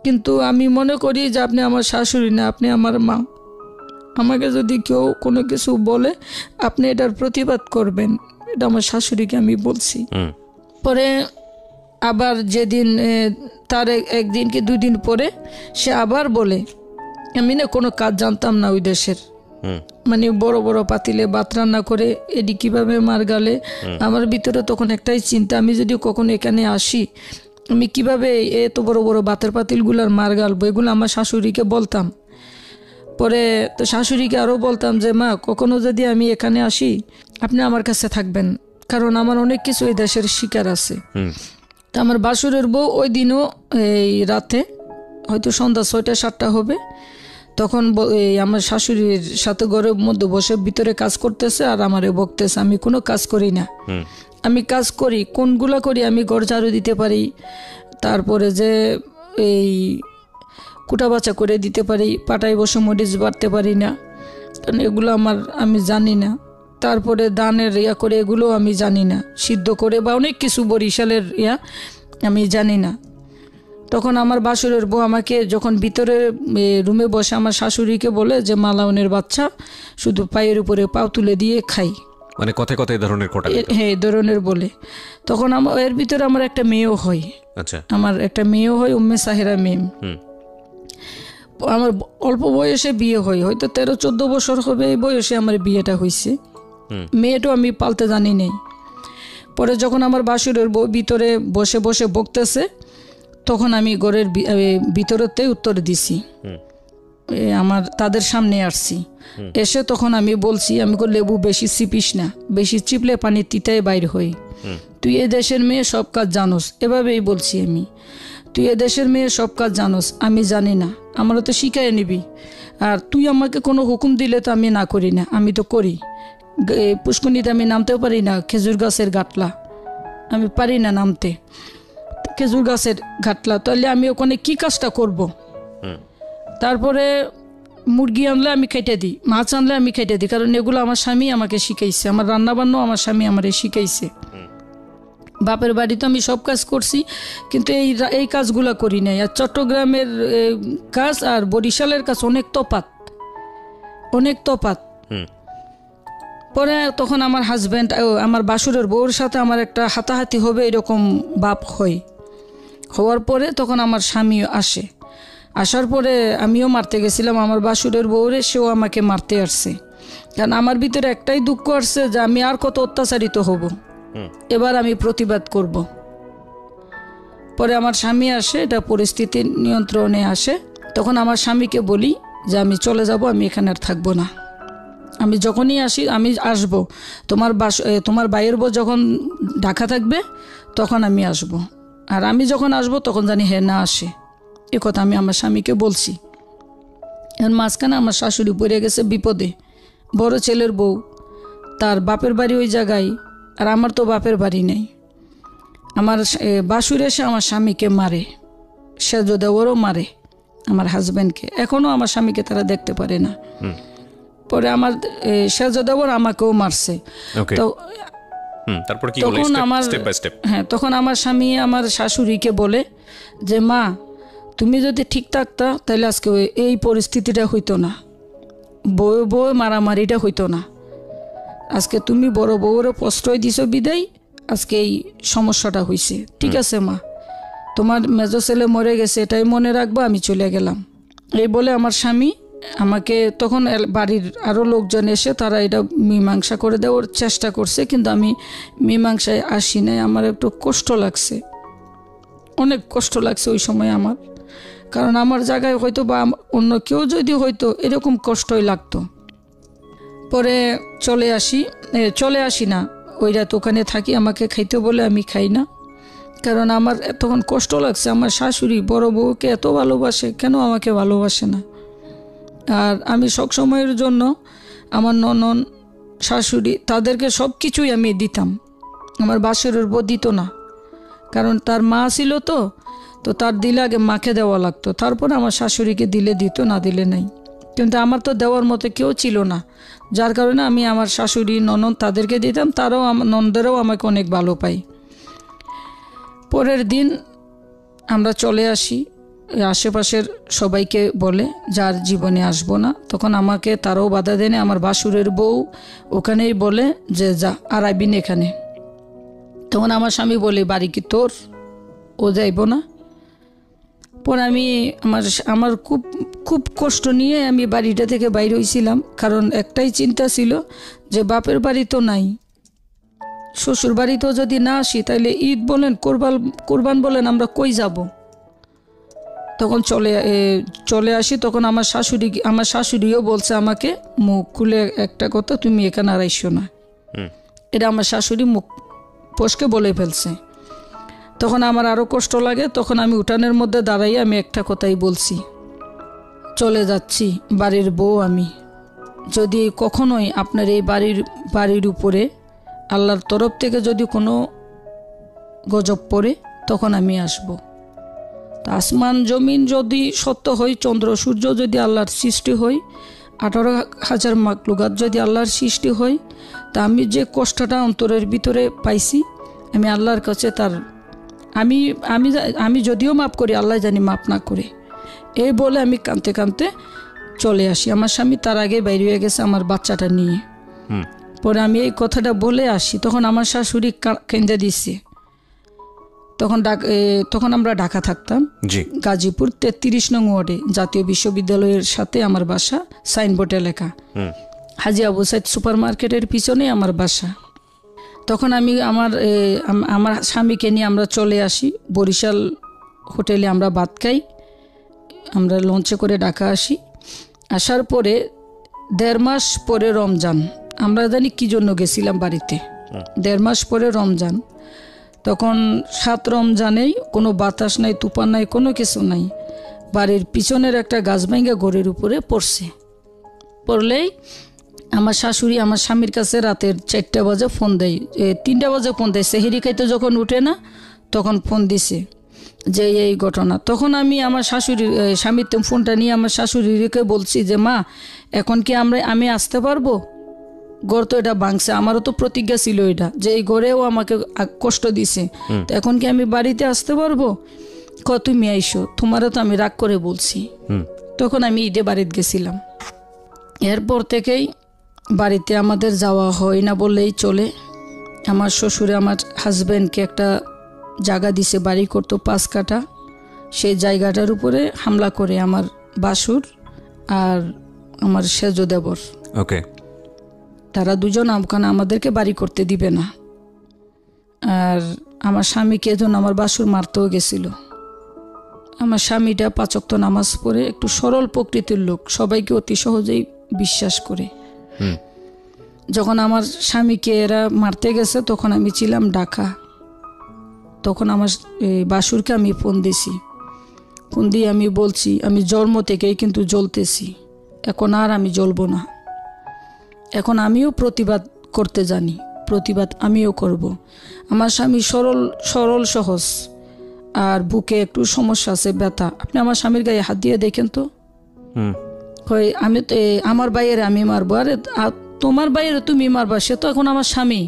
কিন্তু আমি মনে করি যে আপনি আমার শাশুড়ি না, আপনি আমার মা। আমাকে যদি কেউ কোনো কিছু বলে আপনি এটার প্রতিবাদ করবেন, এটা আমার শাশুড়িকে আমি বলছি। পরে আবার যেদিন তার একদিন কি 2 দিন পরে সে আবার বলে, আমি না কোনো কাজ জানতাম না ওই দেশের, মানে বড় বড় পাতিলে ভাত রান্না করে এটি কিভাবে মার গালে। আমার ভিতরে তখন একটাই চিন্তা, আমি যদি কখনো এখানে আসি আমি কিভাবে এত বড় বড় ভাতের পাতিলগুলার মার গালবো, এগুলো আমার শাশুড়িকে বলতাম। পরে তো শাশুড়িকে আরও বলতাম যে মা, কখনো যদি আমি এখানে আসি আপনি আমার কাছে থাকবেন, কারণ আমার অনেক কিছু এই দেশের শিকার আছে। তা আমার বাসুরের বউ ওই দিনও এই রাতে হয়তো সন্ধ্যা 6টা-7টা হবে, তখন আমার শাশুড়ির সাথে ঘরের মধ্যে বসে ভিতরে কাজ করতেছে আর আমারে বকতেছে। আমি কোনো কাজ করি না, আমি কাজ করি কোনগুলা করি, আমি ঘর ঝাড়ু দিতে পারি, তারপরে যে এই কুটা বাছা করে দিতে পারি, পাটায় বসে মরিচ বাড়তে পারি না, কারণ এগুলো আমি জানি না। তারপরে ধানের করে এগুলো আমি জানি না, সিদ্ধ করে বা অনেক কিছু বরিশালের আমি জানি না। তখন আমার বাসুরের বউ আমাকে যখন ভিতরে রুমে বসে আমার শাশুড়িকে বলে যে মালাউনের বাচ্চা শুধু পায়ের উপরে পাও তুলে দিয়ে খাই, মানে কথায় কথায় এই ধরনের কোটা। হ্যাঁ, এই ধরনের বলে। তখন এর ভিতরে আমার একটা মেয়েও হয়। আচ্ছা, আমার একটা মেয়েও হয়, উম্মে সাহেরা মেম। আমার অল্প বয়সে বিয়ে হয়, হয়তো 13-14 বছর হবে এই বয়সে আমার বিয়েটা হয়েছে। মেয়েটাও আমি পালতে জানি নেই। পরে যখন আমার বাসুরের বউ ভিতরে বসে বসে বকতেছে, তখন আমি ঘরের ভিতরেতে উত্তর দিছি, আমার তাদের সামনে আসছি। এসে তখন আমি বলছি, আমি লেবু বেশি চিপিস না, বেশি চিপলে পানি তিতায় বাইর হই, তুই এ দেশের মেয়ে সব কাজ জানোস, এভাবেই বলছি আমি। তুই এ দেশের মেয়ে সব কাজ জানোস, আমি জানি না, আমারও তো শিখাই নিবি। আর তুই আমাকে কোনো হুকুম দিলে তো আমি না করি না, আমি তো করি। পুষ্করণীতে আমি নামতেও পারি না, খেজুর গাছের গাটলা আমি পারি না নামতে, খেজুর গাছের ঘাটলা, তাহলে আমি ওখানে কি কাজটা করব? তারপরে মুরগি আনলে আমি খেটে দিই, মাছ আনলে আমি খেটে দিই, কারণ এগুলো আমার স্বামী আমাকে শিখাইছে, আমার রান্নাবান্নাও আমার স্বামী আমারে শিখাইছে। বাপের বাড়িতে আমি সব কাজ করছি, কিন্তু এই কাজগুলো করি নাই। আর চট্টগ্রামের কাজ আর বরিশালের কাজ অনেক তফাৎ। পরে তখন আমার হাজব্যান্ড, আমার বাসুরের বউর সাথে আমার একটা হাতাহাতি হবে এরকম বাপ হওয়ার পরে তখন আমার স্বামী আসার পরে আমিও মারতে গেছিলাম আমার বাসুরের বউরে, সেও আমাকে মারতে আসছে। কারণ আমার ভিতরে একটাই দুঃখ আসছে যে আমি আর কত অত্যাচারিত হব, এবার আমি প্রতিবাদ করব। পরে আমার স্বামী আসে, এটা পরিস্থিতি নিয়ন্ত্রণে আসে। তখন আমার স্বামীকে বলি যে আমি চলে যাব, আমি এখানে আর থাকবো না, আমি যখনই আসি আমি আসব, তোমার ভাইয়ের বউ যখন ঢাকা থাকবে তখন আমি আসব, আর আমি যখন আসব তখন জানি না আসে। এ কথা আমি আমার স্বামীকে বলছি। এর মাঝখানে আমার শাশুড়ি পড়ে গেছে বিপদে, বড় ছেলের বউ, তার বাপের বাড়ি ওই জায়গায়, আর আমার তো বাপের বাড়ি নেই। আমার বাসুর এসে আমার স্বামীকে মারে, সেজো দেওয়ারও মারে আমার হাজব্যান্ডকে, এখনও আমার স্বামীকে তারা দেখতে পারে না। পরে আমার সেজো দেওয়ার আমাকেও মারছে। তো তখন আমার স্বামী আমার শাশুড়িকে বলে যে মা, তুমি যদি ঠিক থাকতা তাহলে আজকে এই পরিস্থিতিটা হইতো না, বউ মারামারিটা হইতো না। আজকে তুমি বড় বউরে প্রশ্রয় দিছো বিদায় আজকে এই সমস্যাটা হয়েছে। ঠিক আছে মা, তোমার মেজো ছেলে মরে গেছে এটাই মনে রাখবা, আমি চলে গেলাম। এই বলে আমার স্বামী আমাকে, তখন বাড়ির আরও লোকজন এসে তারা এটা মীমাংসা করে দেওয়ার চেষ্টা করছে, কিন্তু আমি মীমাংসায় আসি নাই। আমার একটু কষ্ট লাগছে, অনেক কষ্ট লাগছে ওই সময় আমার, কারণ আমার জায়গায় হয়তো বা অন্য কেউ যদি হয়তো এরকম কষ্টই লাগতো। পরে চলে আসি না, ওই রাত ওখানে থাকি, আমাকে খাইতে বলে আমি খাই না, কারণ আমার তখন কষ্ট লাগছে। আমার শাশুড়ি বড় বউকে এত ভালোবাসে, কেন আমাকে ভালোবাসে না? আর আমি সবসময়ের জন্য আমার ননদ শাশুড়ি তাদেরকে সব কিছুই আমি দিতাম, আমার বাসুরের বউ দিত না, কারণ তার মা ছিল তো তার দিলে আগে মাকে দেওয়া লাগতো, তারপর আমার শাশুড়িকে দিলে দিত, না দিলে নাই। কিন্তু আমার তো দেওয়ার মতো কেউ ছিল না, যার কারণে আমি আমার শাশুড়ি ননদ তাদেরকে দিতাম, তারাও ননদেরাও আমাকে অনেক ভালো পায়। পরের দিন আমরা চলে আসি, আশেপাশের সবাইকে বলে যার জীবনে আসবো না, তখন আমাকে তারাও বাধা দেনে। আমার বাসুরের বউ ওখানেই বলে যে যা আর আইবিন এখানে। তখন আমার স্বামী বলে বাড়ি কি তোর, ও যাইব না। পরে আমি আমার খুব খুব কষ্ট নিয়ে আমি বাড়িটা থেকে বাইরে হয়েছিলাম, কারণ একটাই চিন্তা ছিল যে বাপের বাড়ি তো নাই, শ্বশুর বাড়িতেও যদি না আসি তাহলে ঈদ বলেন কোরবান বলেন আমরা কই যাব। তখন চলে আসি। তখন আমার শাশুড়িও বলছে আমাকে মুখ খুলে একটা কথা, তুমি এখানে আর আইসো না। এটা আমার শাশুড়ি মুখ ফসকে বলে ফেলছে। তখন আমার আরও কষ্ট লাগে। তখন আমি উঠানের মধ্যে দাঁড়াই আমি একটা কথাই বলছি, চলে যাচ্ছি, বাড়ির বউ আমি, যদি কখনোই আপনার এই বাড়ির উপরে আল্লাহর তরফ থেকে যদি কোনো গজব পড়ে তখন আমি আসব। আসমান জমিন যদি সত্য হয়, চন্দ্র সূর্য যদি আল্লাহর সৃষ্টি হয়, 18,000 মাখলুকাত যদি আল্লাহর সৃষ্টি হয়, তা আমি যে কষ্টটা অন্তরের ভিতরে পাইছি আমি আল্লাহর কাছে তার আমি যদিও মাফ করি, আল্লাহ জানি মাফ না করে। এই বলে আমি কাঁদতে কাঁদতে চলে আসি। আমার স্বামী তার আগে বাইরে হয়ে গেছে আমার বাচ্চাটা নিয়ে। পরে আমি এই কথাটা বলে আসি, তখন আমার শাশুড়ি কেঁদে দিচ্ছে। তখন আমরা ঢাকা থাকতাম, গাজীপুর 33 নং ওয়ার্ডে, জাতীয় বিশ্ববিদ্যালয়ের সাথে আমার বাসা, সাইনবোর্ডে লেখা, হাজী আবু সাইদ সুপার মার্কেটের পিছনে আমার বাসা। তখন আমি আমার স্বামীকে নিয়ে আমরা চলে আসি বরিশাল হোটেলে, আমরা ভাত খাই, আমরা লঞ্চে করে ঢাকা আসি। আসার পরে 1.5 মাস পরে রমজান, আমরা জানি কি জন্য গেছিলাম বাড়িতে, 1.5 মাস পরে রমজান। তখন 7 রমজানেই কোনো বাতাস নাই, তুফান নাই, কোনো কিছু নাই, বাড়ির পিছনের একটা গাছ ভাঙা ঘরের উপরে পড়লেই আমার শাশুড়ি আমার স্বামীর কাছে রাতের 4টা বাজে ফোন দেয়, 3টা বাজে ফোন দেয়, সেহেরি খাইতে যখন উঠে না তখন ফোন দিছে যে এই ঘটনা। তখন আমি আমার স্বামীর ফোনটা নিয়ে আমার শাশুড়িকে বলছি যে মা, এখন কি আমি আসতে পারবো? ঘর তো এটা ভাঙছে, আমারও তো প্রতিজ্ঞা ছিল এটা যে এই ঘরেও আমাকে কষ্ট দিছে, তো এখন কি আমি বাড়িতে আসতে পারবো? তুমি আইসো, তোমারও তো আমি রাগ করে বলছি। তখন আমি ঈদে বাড়িতে গেছিলাম। এরপর থেকেই বাড়িতে আমাদের যাওয়া হয় না বললেই চলে। আমার শ্বশুরে আমার হাজব্যান্ডকে একটা জায়গা দিছে, বাড়ি করতো 5 কাঠা, সেই জায়গাটার উপরে হামলা করে আমার বাসুর আর আমার সেজ দেবর, তারা দুজন আমাদেরকে বাড়ি করতে দিবে না। আর আমার স্বামীকে যেন আমার বাসুর মারতেও গেছিল। আমার স্বামীটা 5 ওয়াক্ত নামাজ পড়ে, একটু সরল প্রকৃতির লোক, সবাইকে অতি সহজেই বিশ্বাস করে। যখন আমার স্বামীকে এরা মারতে গেছে তখন আমি ছিলাম ঢাকা। তখন আমার বাসুরকে আমি ফোন দিছি, ফোন দিয়ে আমি বলছি আমি জন্ম থেকেই কিন্তু জ্বলতেছি, এখন আর আমি জ্বলবো না, এখন আমিও প্রতিবাদ করতে জানি, প্রতিবাদ আমিও করব। আমার স্বামী সরল সহজ, আর বুকে একটু সমস্যা আছে, ব্যথা। আপনি আমার স্বামীর গায়ে হাত দিয়ে দেখেন তো, আমি আমার বাইরে আমি মারবো, আরে তোমার বাইরে তুমি মারবা, সে তো এখন আমার স্বামী,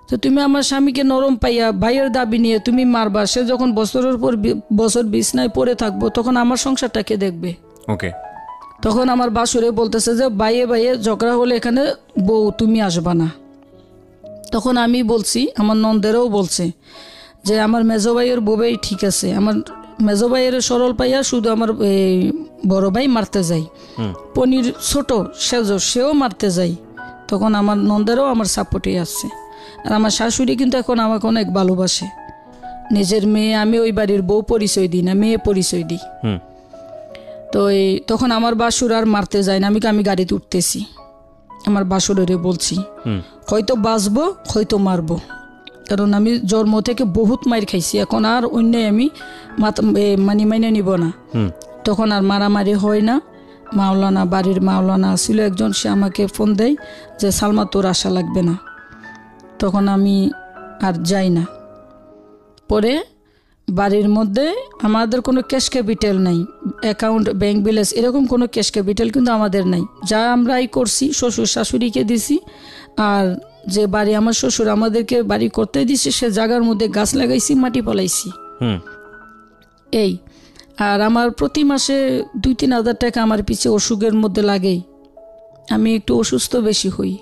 তো তুমি আমার স্বামীকে নরম পাইয়া ভাইয়ের দাবি নিয়ে তুমি মারবা, সে যখন বছরের পর বছর বিছনায় পড়ে থাকবো তখন আমার সংসারটাকে দেখবে। তখন আমার বাসুরে বলতেছে যে বাইয়ে ঝগড়া হলে এখানে বউ তুমি আসবা না। তখন আমি বলছি, আমার নন্দেরও বলছে যে আমার মেজো ভাইয়ের বউই ঠিক আছে, আমার মেজো ভাইয়ের সরল পাইয়া শুধু আমার বড় ভাই মারতে যাই, পনির ছোট সেও মারতে যাই। তখন আমার নন্দেরও আমার সাপোর্টে আসছে। আর আমার শাশুড়ি কিন্তু এখন আমাকে অনেক ভালোবাসে, নিজের মেয়ে, আমি ওই বাড়ির বউ পরিচয় দিই না, মেয়ে পরিচয় দিই। তো তখন আমার বাসুর আর মারতে যায় না, আমি গাড়িতে উঠতেছি, আমার বাসুরেরে বলছি হয়তো বাঁচবো হয়তো মারবো, কারণ আমি জন্ম থেকে বহুত মার খাইছি, এখন আর অন্যায় আমি মাইনে নিব না। তখন আর মারামারি হয় না। মাওলানা, বাড়ির মাওলানা ছিল একজন, সে আমাকে ফোন দেয় যে সালমা তোর আশা লাগবে না। তখন আমি আর যাই না। পরে বাড়ির মধ্যে আমাদের কোনো ক্যাশ ক্যাপিটাল নাই, অ্যাকাউন্ট, ব্যাংক ব্যালেন্স এরকম কোনো ক্যাশ ক্যাপিটাল কিন্তু আমাদের নাই। যা আমরাই করছি শ্বশুর শাশুড়িকে দিছি, আর যে বাড়ি আমার শ্বশুর আমাদেরকে বাড়ি করতে দিছে সে জায়গার মধ্যে গাছ লাগাইছি, মাটি ফলাইছি এই। আর আমার প্রতি মাসে 2-3 হাজার টাকা আমার পিছে অসুখের মধ্যে লাগেই, আমি একটু অসুস্থ বেশি হই।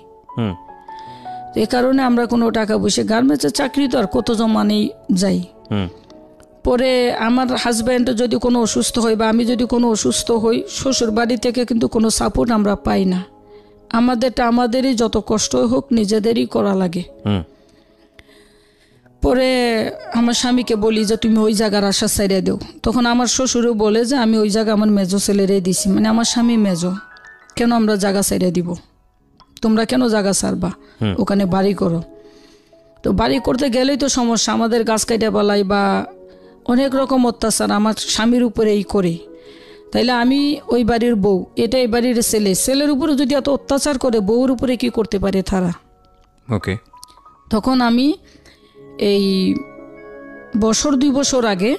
এ কারণে আমরা কোনো টাকা পয়সা, গার্মেন্টসের চাকরি তো আর কত জমানেই যাই। পরে আমার হাজব্যান্ড যদি কোনো অসুস্থ হয় বা আমি যদি কোনো অসুস্থ হই, শ্বশুর বাড়ি থেকে কিন্তু কোনো সাপোর্ট আমরা পাই না। আমাদেরই যত কষ্ট হোক নিজেদেরই করা লাগে। পরে আমার স্বামীকে বলি যে তুমি ওই জায়গার আশা ছেড়ে দেও। তখন আমার শ্বশুরও বলে যে আমি ওই জায়গা আমার মেজো ছেলেরে দিছি, মানে আমার স্বামী মেজো, কেন আমরা জায়গা ছেড়ে দিব, তোমরা কেন জায়গা ছাড়বা, ওখানে বাড়ি করো। তো বাড়ি করতে গেলেই তো সমস্যা, আমাদের গাছ কাটা পালাই বা অনেক রকম অত্যাচার আমার স্বামীর উপরেই করে। তাইলে আমি ওই বাড়ির বউ, এটা এই বাড়ির ছেলে, ছেলের উপরে যদি এত অত্যাচার করে বউর উপরে কি করতে পারে তারা। ওকে। তখন আমি এই 1-2 বছর আগে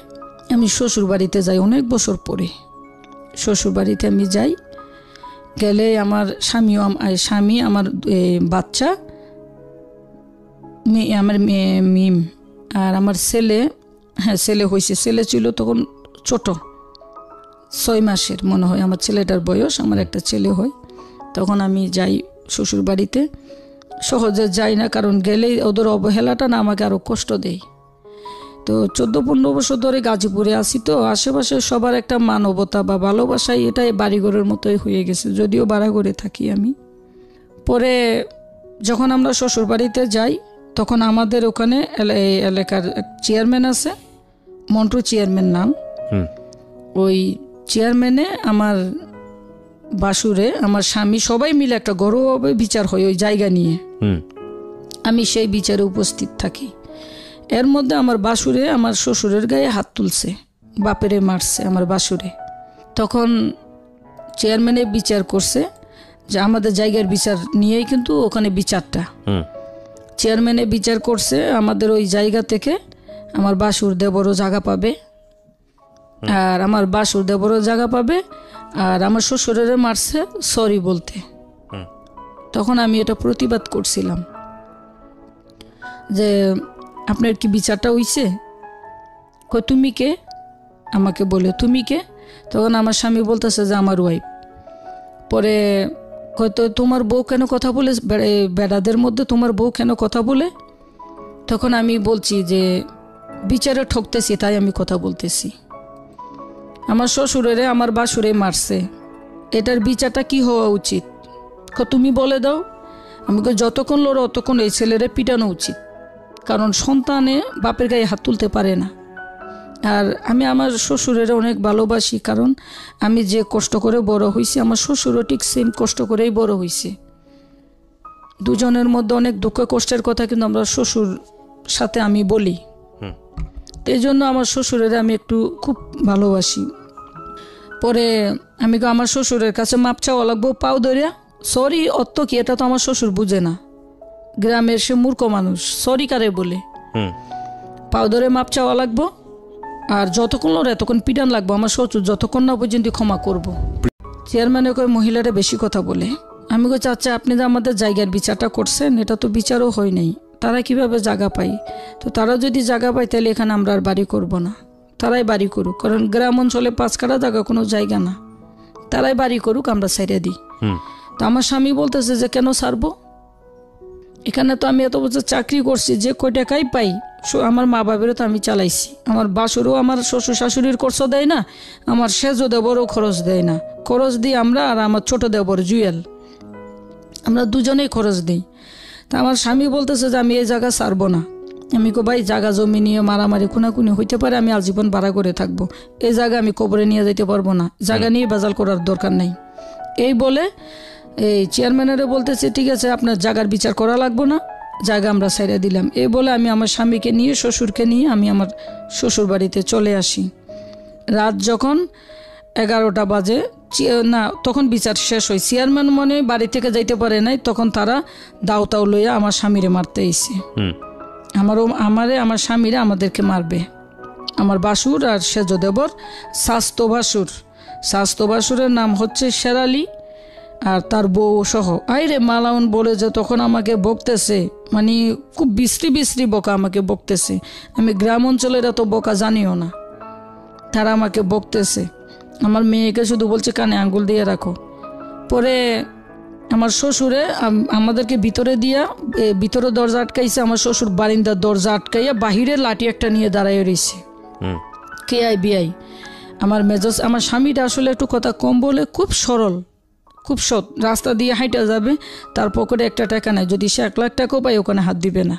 আমি শ্বশুর বাড়িতে যাই, অনেক বছর পরে শ্বশুর বাড়িতে আমি যাই। গেলে আমার স্বামী, আমার বাচ্চা, আমার মিম আর আমার ছেলে, হ্যাঁ ছেলে হয়েছে, ছেলে ছিল তখন ছোট, 6 মাসের মনে হয় আমার ছেলেটার বয়স, আমার একটা ছেলে হয়। তখন আমি যাই শ্বশুর বাড়িতে, সহজে যাই না, কারণ গেলেই ওদের অবহেলাটা না আমাকে আরও কষ্ট দেয়। তো 14-15 বছর ধরে গাজীপুরে আছি, তো আশেপাশে সবার একটা মানবতা বা ভালোবাসাই এটাই বাড়িঘরের মতোই হয়ে গেছে, যদিও ভাড়া করে থাকি আমি। পরে যখন আমরা শ্বশুর বাড়িতে যাই তখন আমাদের ওখানে এলাকার চেয়ারম্যান আছে, মন্টু চেয়ারম্যান নাম। ওই চেয়ারম্যানে আমার বাসুরে, আমার স্বামী সবাই মিলে একটা গৌরব বিচার হয় ওই জায়গা নিয়ে। আমি সেই বিচারে উপস্থিত থাকি। এর মধ্যে আমার বাসুরে আমার শ্বশুরের গায়ে হাত তুলছে, বাপেরে মারছে আমার বাসুরে। তখন চেয়ারম্যানে বিচার করছে যে আমাদের জায়গার বিচার নিয়েই কিন্তু ওখানে বিচারটা। চেয়ারম্যানে বিচার করছে আমাদের ওই জায়গা থেকে আমার বাসুর দেবরও জায়গা পাবে, আর আমার বাসুর দেবরও জায়গা পাবে, আর আমার শ্বশুরের মারছে সরি বলতে। তখন আমি এটা প্রতিবাদ করছিলাম যে আপনার কি বিচারটা হইছে? কই তুমি কে? আমাকে বলে তুমি কে? তখন আমার স্বামী বলতেছে যে আমার ওয়াইফ। পরে হয়তো তোমার বউ কেন কথা বলে, বেড়াদের মধ্যে তোমার বউ কেন কথা বলে? তখন আমি বলছি যে বিচারে ঠকতেছি তাই আমি কথা বলতেছি। আমার শ্বশুরেরে আমার বাসুরে মারছে, এটার বিচারটা কি হওয়া উচিত তুমি বলে দাও। আমি যতক্ষণ লড়ো ততক্ষণ এই ছেলেরে পিটানো উচিত, কারণ সন্তানে বাপের গায়ে হাত তুলতে পারে না। আর আমি আমার শ্বশুরের অনেক ভালোবাসি, কারণ আমি যে কষ্ট করে বড় হয়েছি আমার শ্বশুরও ঠিক সেম কষ্ট করেই বড় হয়েছে। দুজনের মধ্যে অনেক দুঃখ কষ্টের কথা কিন্তু আমরা শ্বশুর সাথে আমি বলি, এই জন্য আমার শ্বশুরের আমি একটু খুব ভালোবাসি। পরে আমি আমার শ্বশুরের কাছে মাপ চাওয়া লাগবো পাও ধরিয়া, সরি অত কি, এটা তো আমার শ্বশুর বুঝে না, গ্রামের সে মূর্খ মানুষ, সরি কারে বলে। পাও ধরে মাপ চাওয়া লাগবো, আর যতক্ষণ লড়ে এতক্ষণ পিটান লাগবো আমার শ্বশুর, যতক্ষণ না পর্যন্ত ক্ষমা করবো। চেয়ারম্যানে কয় মহিলারা বেশি কথা বলে। আমি কই আচ্ছা আপনি যে আমাদের জায়গার বিচারটা করছেন, এটা তো বিচারও হয় নাই, তারা কিভাবে জায়গা পায়? তো তারা যদি জায়গা পায় তাহলে এখানে আমরা আর বাড়ি করবো না, তারাই বাড়ি করুক, কারণ গ্রাম অঞ্চলে 5 কাঠা জায়গা কোনো জায়গা না, তারাই বাড়ি করুক, আমরা ছেড়ে দিই। তো আমার স্বামী বলতেছে যে কেন ছাড়বো, এখানে তো আমি এত বছর চাকরি করছি, যে কয় টাকাই পাই আমার মা বাবারও তো আমি চালাইছি, আমার বাসুরও আমার শ্বশুর শাশুড়ির খরচ দেয় না, আমার সেজো দেবরও খরচ দেয় না, খরচ দিই আমরা আর আমার ছোট দেবর জুয়েল, আমরা দুজনেই খরচ দিই। তা আমার স্বামী বলতেছে যে আমি এই জায়গা ছাড়বো না। আমি কো ভাই জায়গা জমি নিয়ে মারামারি খুনাখুনি হইতে পারে, আমি আজীবন ভাড়া করে থাকবো, এই জায়গা আমি কবরে নিয়ে যেতে পারবো না, জায়গা নিয়ে বেজাল করার দরকার নেই। এই বলে এই চেয়ারম্যানেরও বলতেছে ঠিক আছে আপনার জায়গার বিচার করা লাগবো না, জায়গা আমরা ছেড়ে দিলাম। এই বলে আমি আমার স্বামীকে নিয়ে শ্বশুরকে নিয়ে আমি আমার শ্বশুর বাড়িতে চলে আসি। রাত যখন 11টা বাজে না, তখন বিচার শেষ হয়। চেয়ারম্যান মনে বাড়ি থেকে যাইতে পারে নাই, তখন তারা দাও তাও লইয়া আমার স্বামীরে মারতে এসে। আমার স্বামীরা আমাদেরকে মারবে, আমার বাসুর আর সেজ দেবর স্বাস্থ্য বাসুরের নাম হচ্ছে শেরালি আর তার বউ সহ। আইরে মালাউন বলে যে তখন আমাকে বকতেছে, মানে খুব বিশ্রী বকা আমাকে বকতেছে। আমি গ্রাম অঞ্চলের এত বকা জানিও না, তারা আমাকে বকতেছে। আমার মেয়েকে শুধু বলছে কানে আঙ্গুল দিয়ে রাখো। পরে আমার শ্বশুরে আমাদেরকে ভিতরে দরজা আটকাইছে, আমার শ্বশুর বারিন্দার দরজা আটকাইয়া বাহিরে লাঠি একটা নিয়ে দাঁড়াইয়া রয়েছে। কে আই বিআই আমার মেজাজ, আমার স্বামীটা আসলে একটু কথা কম বলে, খুব সরল, খুব সৎ। রাস্তা দিয়ে হাইটা যাবে, তার পকেটে একটা টাকা নাই, যদি সে 1 লাখ টাকাও পায় ওখানে হাত দিবে না।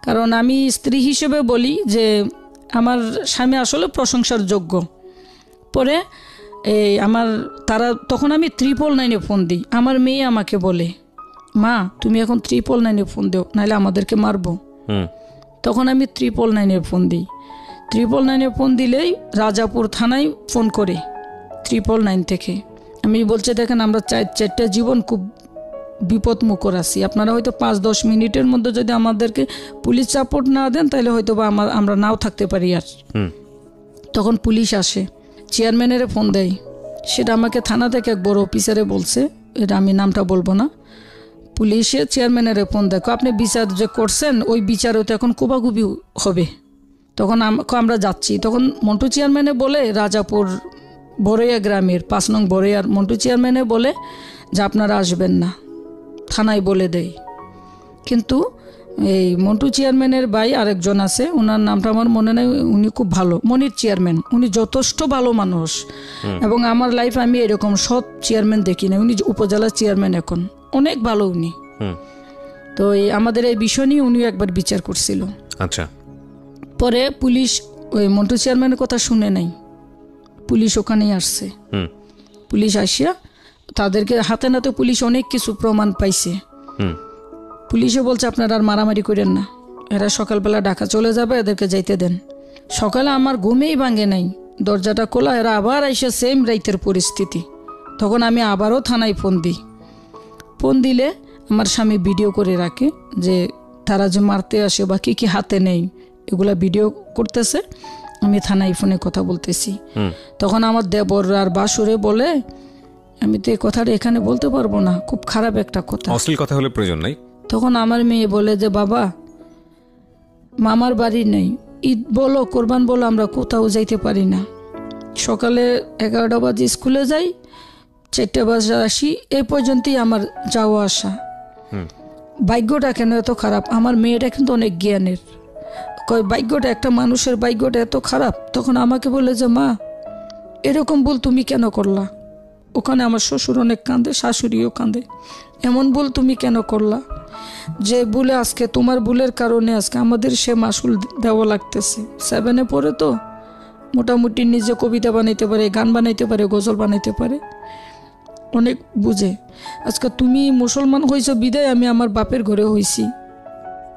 কারণ আমি স্ত্রী হিসেবে বলি যে আমার স্বামী আসলে প্রশংসার যোগ্য। পরে তখন আমি 999 ফোন দিই। আমার মেয়ে আমাকে বলে, মা তুমি এখন 999 ফোন দিও, নাহলে আমাদেরকে মারবো। তখন আমি 999 ফোন দিই। 999 ফোন দিলেই রাজাপুর থানায় ফোন করে 999 থেকে আমি বলছে, দেখেন আমরা 4টা জীবন খুব বিপদ মুখর আছি, আপনারা হয়তো 5-10 মিনিটের মধ্যে যদি আমাদেরকে পুলিশ সাপোর্ট না দেন তাহলে হয়তো বা আমরা নাও থাকতে পারি। আর তখন পুলিশ আসে, চেয়ারম্যানের ফোন দেয়, সেটা আমাকে থানা থেকে এক বড় অফিসারে বলছে, এটা আমি নামটা বলবো না। পুলিশে চেয়ারম্যানের ফোন দেখো, আপনি বিচার যে করছেন ওই বিচারে তো এখন কুবাকুবি হবে। তখন আমরা যাচ্ছি। তখন মন্টু চেয়ারম্যানে বলে, রাজাপুর বড়ইয়া গ্রামের 5 নং বড়ইয়ার মন্টু চেয়ারম্যানে বলে যে আপনারা আসবেন না, থানায় বলে দেয়। কিন্তু এই মন্টু চেয়ারম্যানের ভাই আরেকজন আছে, ওনার নামটা আমার মনে নাই, উনি খুব ভালো, মনির চেয়ারম্যান, উনি যথেষ্ট ভালো মানুষ। এবং আমার লাইফে আমি এরকম সৎ চেয়ারম্যান দেখি না। উনি উপজেলা চেয়ারম্যান এখন, অনেক ভালো উনি। তো আমাদের এই বিষয় নিয়ে উনিও একবার বিচার করছিল। আচ্ছা। পরে পুলিশ ওই মন্টু চেয়ারম্যানের কথা শুনে নাই, পুলিশ ওখানেই আসছে। পুলিশ আসিয়া তাদেরকে হাতে নাতে পুলিশ অনেক কিছু প্রমাণ পাইছে। পুলিশে বলছে আপনারা আর মারামারি করেন না, এরা সকালবেলা ঢাকা চলে যাবে, এদেরকে যাইতে দেন। সকালে আমার ঘুমেই ভাঙে নাই, দরজাটা খোলা, এরা আবার এসে সেম রাইতের পরিস্থিতি। তখন আমি আবারও থানায় ফোন দিই। ফোন দিলে আমার স্বামী ভিডিও করে রাখে যে তারা যে মারতে আসে বা কি কি হাতে নেই এগুলা ভিডিও করতেছে। আমি থানায় ফোনে কথা বলতেছি। তখন আমার দেবর আর বাসুরে বলে, আমি তো এই কথাটা এখানে বলতে পারবো না, খুব খারাপ একটা কথা, অশ্লীল কথা হলে প্রয়োজন নাই। তখন আমার মেয়ে বলে যে বাবা মামার বাড়ি নেই, ঈদ বলো কোরবান বলো আমরা কোথাও যাইতে পারি না। সকালে 11টা বাজে স্কুলে যাই, 4টা বাজে আসি, এই পর্যন্তই আমার যাওয়া আসা। ভাগ্যটা কেন এত খারাপ? আমার মেয়েটা কিন্তু অনেক জ্ঞানের, কয় ভাগ্যটা, একটা মানুষের ভাগ্যটা এত খারাপ। তখন আমাকে বলে যে মা এরকম ভুল তুমি কেন করলা? ওখানে আমার শ্বশুর অনেক কাঁদে, শাশুড়িও কাঁদে, এমন ভুল তুমি কেন করলা যে ভুলে আজকে তোমার ভুলের কারণে আজকে আমাদের সে মাসুল দেওয়া লাগতেছে। 7-এ পড়ে তো মোটামুটি নিজে কবিতা বানাইতে পারে, গান বানাইতে পারে, গজল বানাইতে পারে, অনেক বুঝে। আজকে তুমি মুসলমান হয়েছ বিদায় আমি আমার বাপের ঘরে হয়েছি,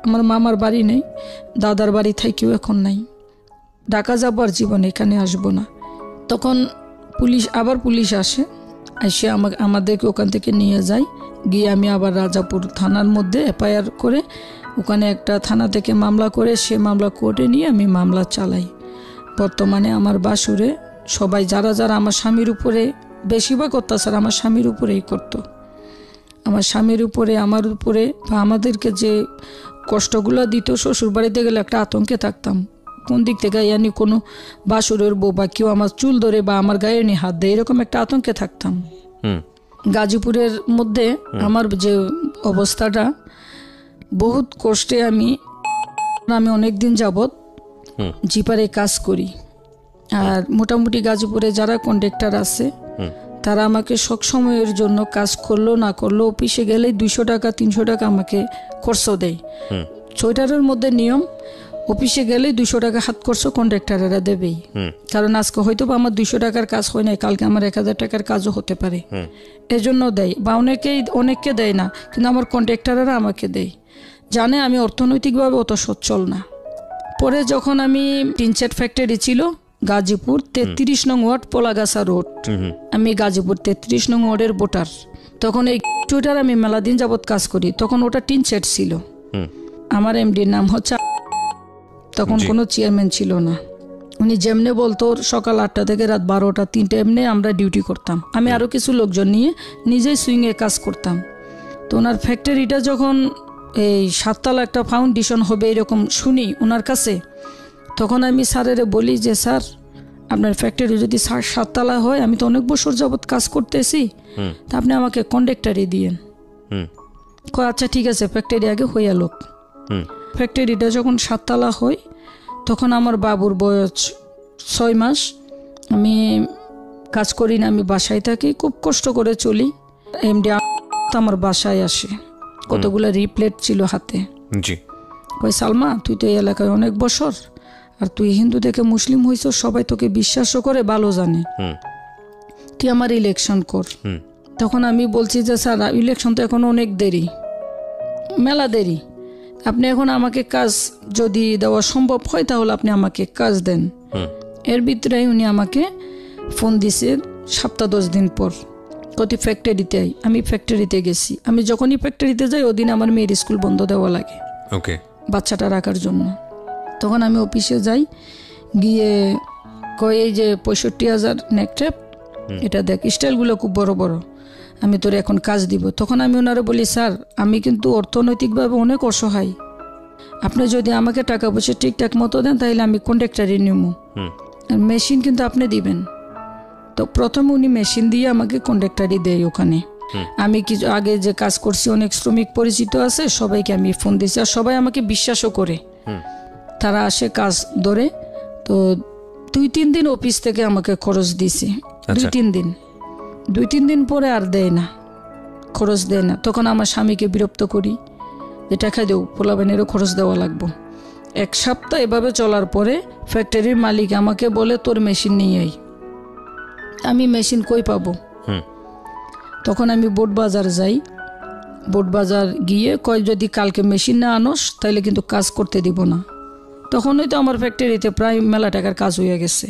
আমার মামার বাড়ি নেই, দাদার বাড়ি থাকেও এখন নাই, ঢাকা যাবো আর জীবনে এখানে আসবো না। তখন পুলিশ আসে, এসে আমাদেরকে ওখান থেকে নিয়ে যায়। গিয়ে আমি আবার রাজাপুর থানার মধ্যে এফআইআর করে ওখানে একটা থানা থেকে মামলা করে সে মামলা কোর্টে নিয়ে আমি মামলা চালাই। বর্তমানে আমার বাসুরে সবাই যারা আমার স্বামীর উপরে বেশিরভাগ অত্যাচার আমার স্বামীর উপরেই করতো। আমার স্বামীর উপরে, আমার উপরে বা আমাদেরকে যে কষ্টগুলো দিত, শ্বশুর বাড়িতে গেলে একটা আতঙ্কে থাকতাম, কোন দিক থেকে ইয়ানি কোনো বাসুরের বউ বা কেউ আমার চুল ধরে বা আমার গায়ে নিয়ে হাত দেয়, এরকম একটা আতঙ্কে থাকতাম। গাজীপুরের মধ্যে আমার যে অবস্থাটা, বহুত কষ্টে আমি অনেক দিন যাবৎ জিপারে কাজ করি। আর মোটামুটি গাজীপুরে যারা কন্ট্রাক্টর আছে তারা আমাকে সব সময়ের জন্য কাজ করলো না করলো অফিসে গেলেই 200 টাকা 300 টাকা আমাকে খরচ দেয়। 6টার মধ্যে নিয়ম, অফিসে গেলেই 200 টাকা হাত খরচ কন্ট্রাক্টরেরা দেবেই। কারণ আজকে হয়তো আমার 200 টাকার কাজ হয় নাই, কালকে আমার 1000 টাকার কাজও হতে পারে, এজন্য দেয়। বা অনেককে দেয় না, কিন্তু আমার কন্ট্রাক্টরেরা আমাকে দেয়, জানে আমি অর্থনৈতিকভাবে অত সচ্ছল না। পরে যখন আমি টিনশেড ফ্যাক্টরি ছিল গাজীপুর 33 নং ওয়ার্ড পোলাগাছা রোড, আমি গাজীপুর 33 নং ওয়ার্ডের ভোটার। তখন এই টুইটার আমি মেলা দিন যাবৎ কাজ করি, তখন ওটা টিনশেড ছিল। আমার এমডির নাম হচ্ছে, তখন কোনো চেয়ারম্যান ছিল না। উনি যেমনে বলতো সকাল 8টা থেকে রাত 12টা 3টা এমনি আমরা ডিউটি করতাম। আমি আরও কিছু লোকজন নিয়ে নিজেই সুইংয়ে কাজ করতাম। তো ওনার ফ্যাক্টরিটা যখন এই 7তলা একটা ফাউন্ডেশন হবে এরকম শুনি ওনার কাছে, তখন আমি স্যারেরে বলি যে স্যার আপনার ফ্যাক্টরি যদি 7তলা হয়, আমি তো অনেক বছর যাবৎ কাজ করতেছি, তা আপনি আমাকে কন্ডাক্টারি দিয়েন। আচ্ছা ঠিক আছে, ফ্যাক্টরি আগে হইয়া লোক। ফ্যাক্টরিটা যখন 7তলা হয় তখন আমার বাবুর বয়স 6 মাস। আমি কাজ করি না, আমি বাসায় থাকি, খুব কষ্ট করে চলি। এমডি আমার বাসায় আসে, কতগুলো রিপ্লেট ছিল হাতে। জি। কই সালমা, তুই তো এই এলাকায় অনেক বছর, আর তুই হিন্দু থেকে মুসলিম হইছ, সবাই তোকে বিশ্বাসও করে, ভালো জানে, তুই আমার ইলেকশন কর। তখন আমি বলছি যে স্যার ইলেকশন তো এখন অনেক দেরি, মেলা দেরি, আপনি এখন আমাকে কাজ যদি দেওয়া সম্ভব হয় তাহলে আপনি আমাকে কাজ দেন। এর ভিতরে উনি আমাকে ফোন দিছে 7-10 দিন পর, কত ফ্যাক্টরিতে। আমি ফ্যাক্টরিতে গেছি। আমি যখনই ফ্যাক্টরিতে যাই ওদিন আমার মেয়ের স্কুল বন্ধ দেওয়া লাগে, ওকে, বাচ্চাটা রাখার জন্য। তখন আমি অফিসে যাই, গিয়ে কই এই যে 65,000 নেকটেপ, এটা দেখ, স্টাইলগুলো খুব বড় বড়, আমি তোর এখন কাজ দিব। তখন আমি ওনারা বলি স্যার আমি কিন্তু অর্থনৈতিকভাবে অনেক অসহায়, আপনি যদি আমাকে টাকা পয়সা ঠিকঠাক মতো দেন তাহলে আমি কন্ট্রাক্টারি নিব, মেশিন কিন্তু আপনি দিবেন। তো প্রথমে উনি মেশিন দিয়ে আমাকে কন্ট্রাক্টারি দেয় ওখানে। আমি কিছু আগে যে কাজ করছি অনেক শ্রমিক পরিচিত আছে, সবাইকে আমি ফোন দিয়েছি, আর সবাই আমাকে বিশ্বাসও করে, তারা আসে কাজ ধরে। তো 2-3 দিন অফিস থেকে আমাকে খরচ দিছে, 2-3 দিন পরে আর দেয় না, খরচ দেয় না। তখন আমার স্বামীকে বিরক্ত করি যে টাকা দেও, পোলাবেনেরও খরচ দেওয়া লাগবো। 1 সপ্তাহ এভাবে চলার পরে ফ্যাক্টরির মালিক আমাকে বলে তোর মেশিন নিয়ে আই। আমি মেশিন কই পাবো? তখন আমি বোট বাজার যাই, বোট বাজার গিয়ে কয় যদি কালকে মেশিন না আনোস তাহলে কিন্তু কাজ করতে দিব না। তখনই তো আমার ফ্যাক্টরিতে প্রায় মেলা টাকার কাজ হয়ে গেছে,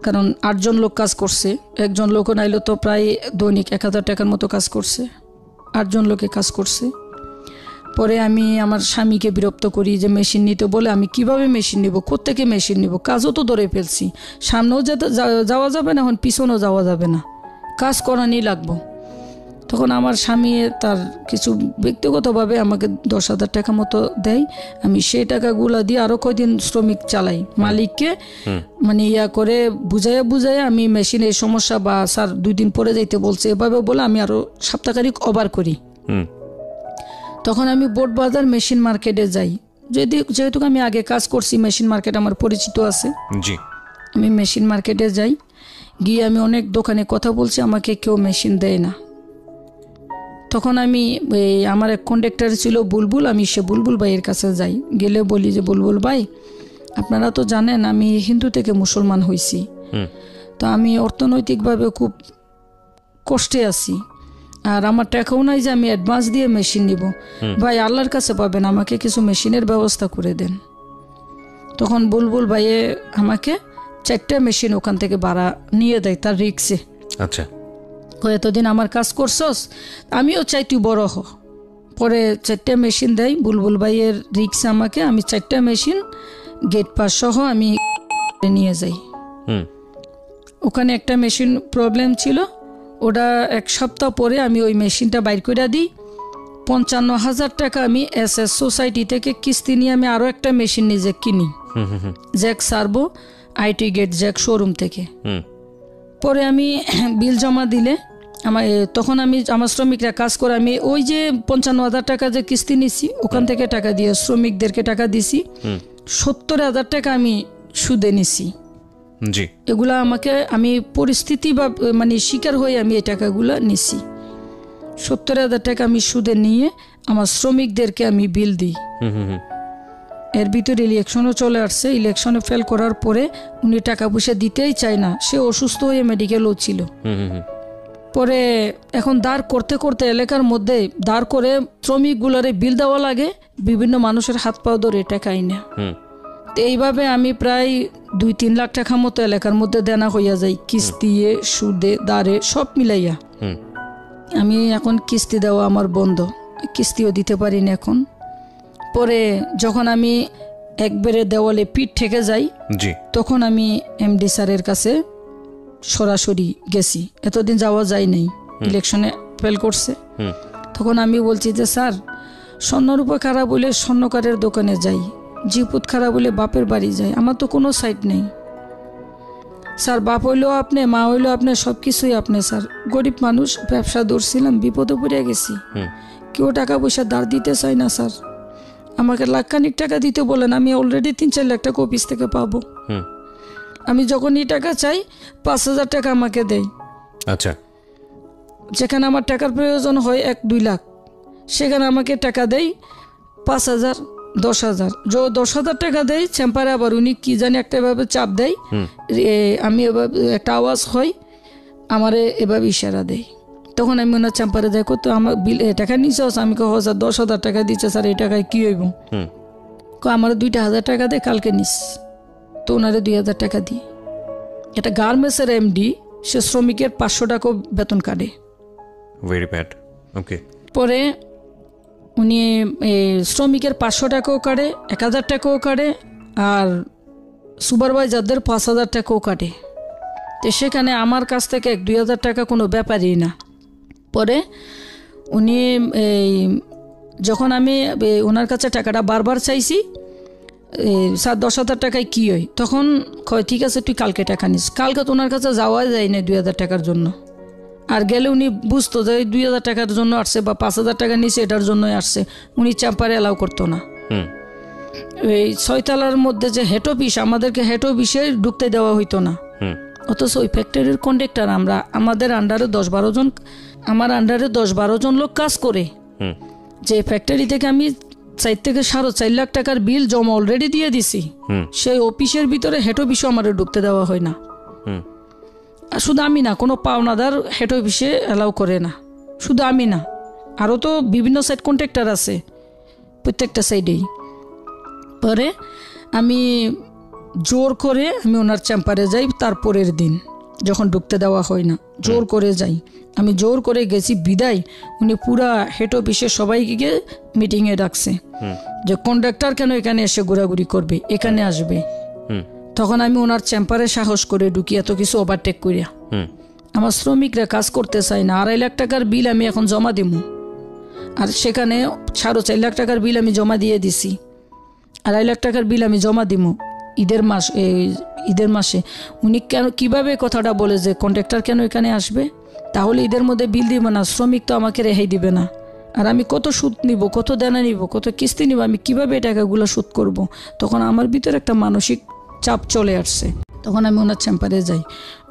কারণ 8 জন লোক কাজ করছে, একজন লোক নাইলে তো প্রায় দৈনিক 1000 টাকার মতো কাজ করছে, 8 জন লোকে কাজ করছে। পরে আমি আমার স্বামীকে বিরক্ত করি যে মেশিন নিতে বলে, আমি কিভাবে মেশিন নিব, কোত্থেকে মেশিন নিব, কাজও তো ধরে ফেলছি, সামনেও যাওয়া যাবে না, এখন পিছনেও যাওয়া যাবে না, কাজ করানি লাগবো। তখন আমার স্বামী তার কিছু ব্যক্তিগতভাবে আমাকে 10,000 টাকা মতো দেয়, আমি সেই টাকাগুলো দিয়ে আরও কয়দিন শ্রমিক চালাই, মালিককে মানে ইয়া করে বুঝাইয়া আমি মেশিনের সমস্যা বা স্যার 2 দিন পরে যাইতে বলছে এভাবে বলে আমি আরও সপ্তাহখানিক ওভার করি। তখন আমি বোট বাজার মেশিন মার্কেটে যাই, যেহেতু আমি আগে কাজ করছি, মেশিন মার্কেট আমার পরিচিত আছে। আমি মেশিন মার্কেটে যাই, গিয়ে আমি অনেক দোকানে কথা বলছি, আমাকে কেউ মেশিন দেয় না। তখন আমি আমার এক কন্ডাক্টর ছিল বুলবুল, আমি সে বুলবুল ভাইয়ের কাছে যাই, গেলে বলি যে বুলবুল ভাই আপনারা তো জানেন আমি হিন্দু থেকে মুসলমান হয়েছি, তো আমি অর্থনৈতিকভাবে খুব কষ্টে আছি, আর আমার টাকাও নাই যে আমি অ্যাডভান্স দিয়ে মেশিন নিব, ভাই আল্লাহর কাছে পাবেন আমাকে কিছু মেশিনের ব্যবস্থা করে দেন। তখন বুলবুল ভাইয়ে আমাকে 4টা মেশিন ওখান থেকে ভাড়া নিয়ে দেয় তার রিক্সে। আচ্ছা, এতদিন আমার কাজ করছস, আমিও চাই তুই বড় হ। পরে 4টা মেশিন দেয় বুলবুল ভাইয়ের রিক্সে আমাকে, আমি 4টা মেশিন গেট পাস সহ আমি নিয়ে যাই। ওখানে একটা মেশিন প্রবলেম ছিল, ওটা 1 সপ্তাহ পরে আমি ওই মেশিনটা বাইর করে দিই। 55,000 টাকা আমি SS সোসাইটি থেকে কিস্তি নিয়ে আমি আরও একটা মেশিন নিজে কিনি, জ্যাক সার্ভো আইটি গেট জ্যাক শোরুম থেকে। পরে আমি বিল জমা দিলে তখন আমি আমার শ্রমিকরা কাজ করে, আমি ওই যে 55,000 টাকা যে কিস্তি নিছি ওখান থেকে টাকা দিয়ে শ্রমিকদেরকে টাকা দিছি, 70,000 টাকা আমি সুদে নিছি। এগুলা আমাকে আমি পরিস্থিতি বা মানে শিকার হয়ে আমি এই টাকাগুলো নিছি। 70,000 টাকা আমি সুদে নিয়ে আমার শ্রমিকদেরকে আমি বিল দিই। এর ভিতরে ইলেকশনও চলে আসছে, ইলেকশনে ফেল করার পরে উনি টাকা পয়সা দিতেই চায় না, সে অসুস্থ হয়ে মেডিকেলও ছিল। পরে এখন দাঁড় করতে করতে এলাকার মধ্যে দাঁড় করে শ্রমিকগুলোরে বিল দেওয়া লাগে, বিভিন্ন মানুষের হাত পাও ধরে টাকা আইনা। তো এইভাবে আমি প্রায় 2-3 লাখ টাকা মতো এলাকার মধ্যে দেনা হইয়া যাই, কিস্তিয়ে সুদে দাঁড়ে সব মিলাইয়া। আমি এখন কিস্তি দেওয়া আমার বন্ধ, কিস্তিও দিতে পারি না এখন। পরে যখন আমি একবারে দেওয়ালে পিঠ ঠেকে যাই, জি, তখন আমি এমডি স্যারের কাছে সরাসরি গেছি। এতদিন যাওয়া যায় নাই, ইলেকশনে ফেল করছে। তখন আমি বলছি যে স্যার, স্বর্ণরূপা খারাপ বলে স্বর্ণকারের দোকানে যাই, জিপুত খারাপ বলে বাপের বাড়ি যাই, আমার তো কোনো সাইড নেই স্যার। বাপ হইলেও আপনি, মা হইলেও আপনি, সব কিছুই আপনি স্যার। গরিব মানুষ, ব্যবসা ধরছিলাম, বিপদে পড়ে গেছি, কেউ টাকা পয়সা ধার দিতে চায় না স্যার। আমাকে লাখখানিক টাকা দিতে বলেন, আমি অলরেডি 3-4 লাখ টাকা অফিস থেকে পাবো। আমি যখনই টাকা চাই 5,000 টাকা আমাকে দেয়। আচ্ছা, যেখানে আমার টাকার প্রয়োজন হয় 1-2 লাখ, সেখানে আমাকে টাকা দেয় 5,000, 10,000। 10,000 টাকা দেয় চেম্পারে, আবার উনি কি জানি একটা এভাবে চাপ দেয়, আমি এভাবে একটা আওয়াজ হয়, আমারে এভাবে ইশারা দেয়। তখন আমি ওনার চেম্পারে যাই, কত আমার বিল টাকা নিচে আছে, আমি কহ স্যার 10,000 টাকা দিচ্ছে স্যার, এই টাকায় কী হইব? আমার 2,000 টাকা দেয়, কালকে নিস। তো ওনারে 2,000 টাকা দিই। এটা গার্মেন্টসের এমডি, সে শ্রমিকের 500 টাকাও বেতন কাটে। Very bad. ওকে। পরে উনি শ্রমিকের 500 টাকাও কাটে, 1,000 টাকাও কাটে, আর সুপারভাইজারদের 5,000 টাকাও কাটে। তো সেখানে আমার কাছ থেকে 1-2,000 টাকা কোনো ব্যাপারই না। পরে উনি যখন আমি ওনার কাছে টাকাটা বারবার চাইছি, স্যার 10,000 টাকায় কী হয়, তখন কয় ঠিক আছে তুই কালকে টাকা নিস। কালকে তো ওনার কাছে যাওয়া যায় না 2,000 টাকার জন্য। আর গেলে উনি বুঝতো যে 2,000 টাকার জন্য আসছে বা 5,000 টাকা নিছে এটার জন্যই আসছে, উনি চেম্পারে অ্যালাউ করতো না। এই 6 তলার মধ্যে যে হেড অফিস, আমাদেরকে হেড অফিসে ঢুকতে দেওয়া হইতো না। অথচ ওই ফ্যাক্টরির কন্ডাক্টর আমরা, আমাদের আন্ডারে 10-12 জন, আমার আন্ডারে 10-12 জন লোক কাজ করে। যে ফ্যাক্টরি থেকে আমি 4 থেকে 4.5 লাখ টাকার বিল জমা অলরেডি দিয়ে দিছি, সেই অফিসের ভিতরে হেড অফিসও আমার ঢুকতে দেওয়া হয় না। আর শুধু আমি না, কোনো পাওনাদার হেড অফিসে অ্যালাউ করে না, শুধু আমি না, আরও তো বিভিন্ন সাইড কন্ট্রাক্টর আছে প্রত্যেকটা সাইডেই। পরে আমি জোর করে আমি ওনার চেম্বারে যাই, তারপরের দিন যখন ঢুকতে দেওয়া হয় না, জোর করে যাই। আমি জোর করে গেছি বিদায়, উনি পুরা হেড অফিসে সবাইকে মিটিংয়ে ডাকছে যে কন্ডাক্টর কেন এখানে এসে ঘোরাঘুরি করবে, এখানে আসবে। তখন আমি ওনার চেম্বারে সাহস করে ঢুকি, এত কিছু ওভারটেক করিয়া। আমার শ্রমিকরা কাজ করতে চায় না, 2.5 লাখ টাকার বিল আমি এখন জমা দিব, আর সেখানে 4.5 লাখ টাকার বিল আমি জমা দিয়ে দিছি। 2.5 লাখ টাকার বিল আমি জমা দিব ঈদের মাসে। উনি কেন কীভাবে কথাটা বলে যে কন্ট্রাক্টর কেন এখানে আসবে, তাহলে ঈদের মধ্যে বিল দিব না, শ্রমিক তো আমাকে রেহাই দিবে না, আর আমি কত সুদ নিব, কত দেনা নিব, কত কিস্তি নিব, আমি কীভাবে এই টাকাগুলো শোধ করব? তখন আমার ভিতরে একটা মানসিক চাপ চলে আসছে। তখন আমি ওনার চেম্বারে যাই,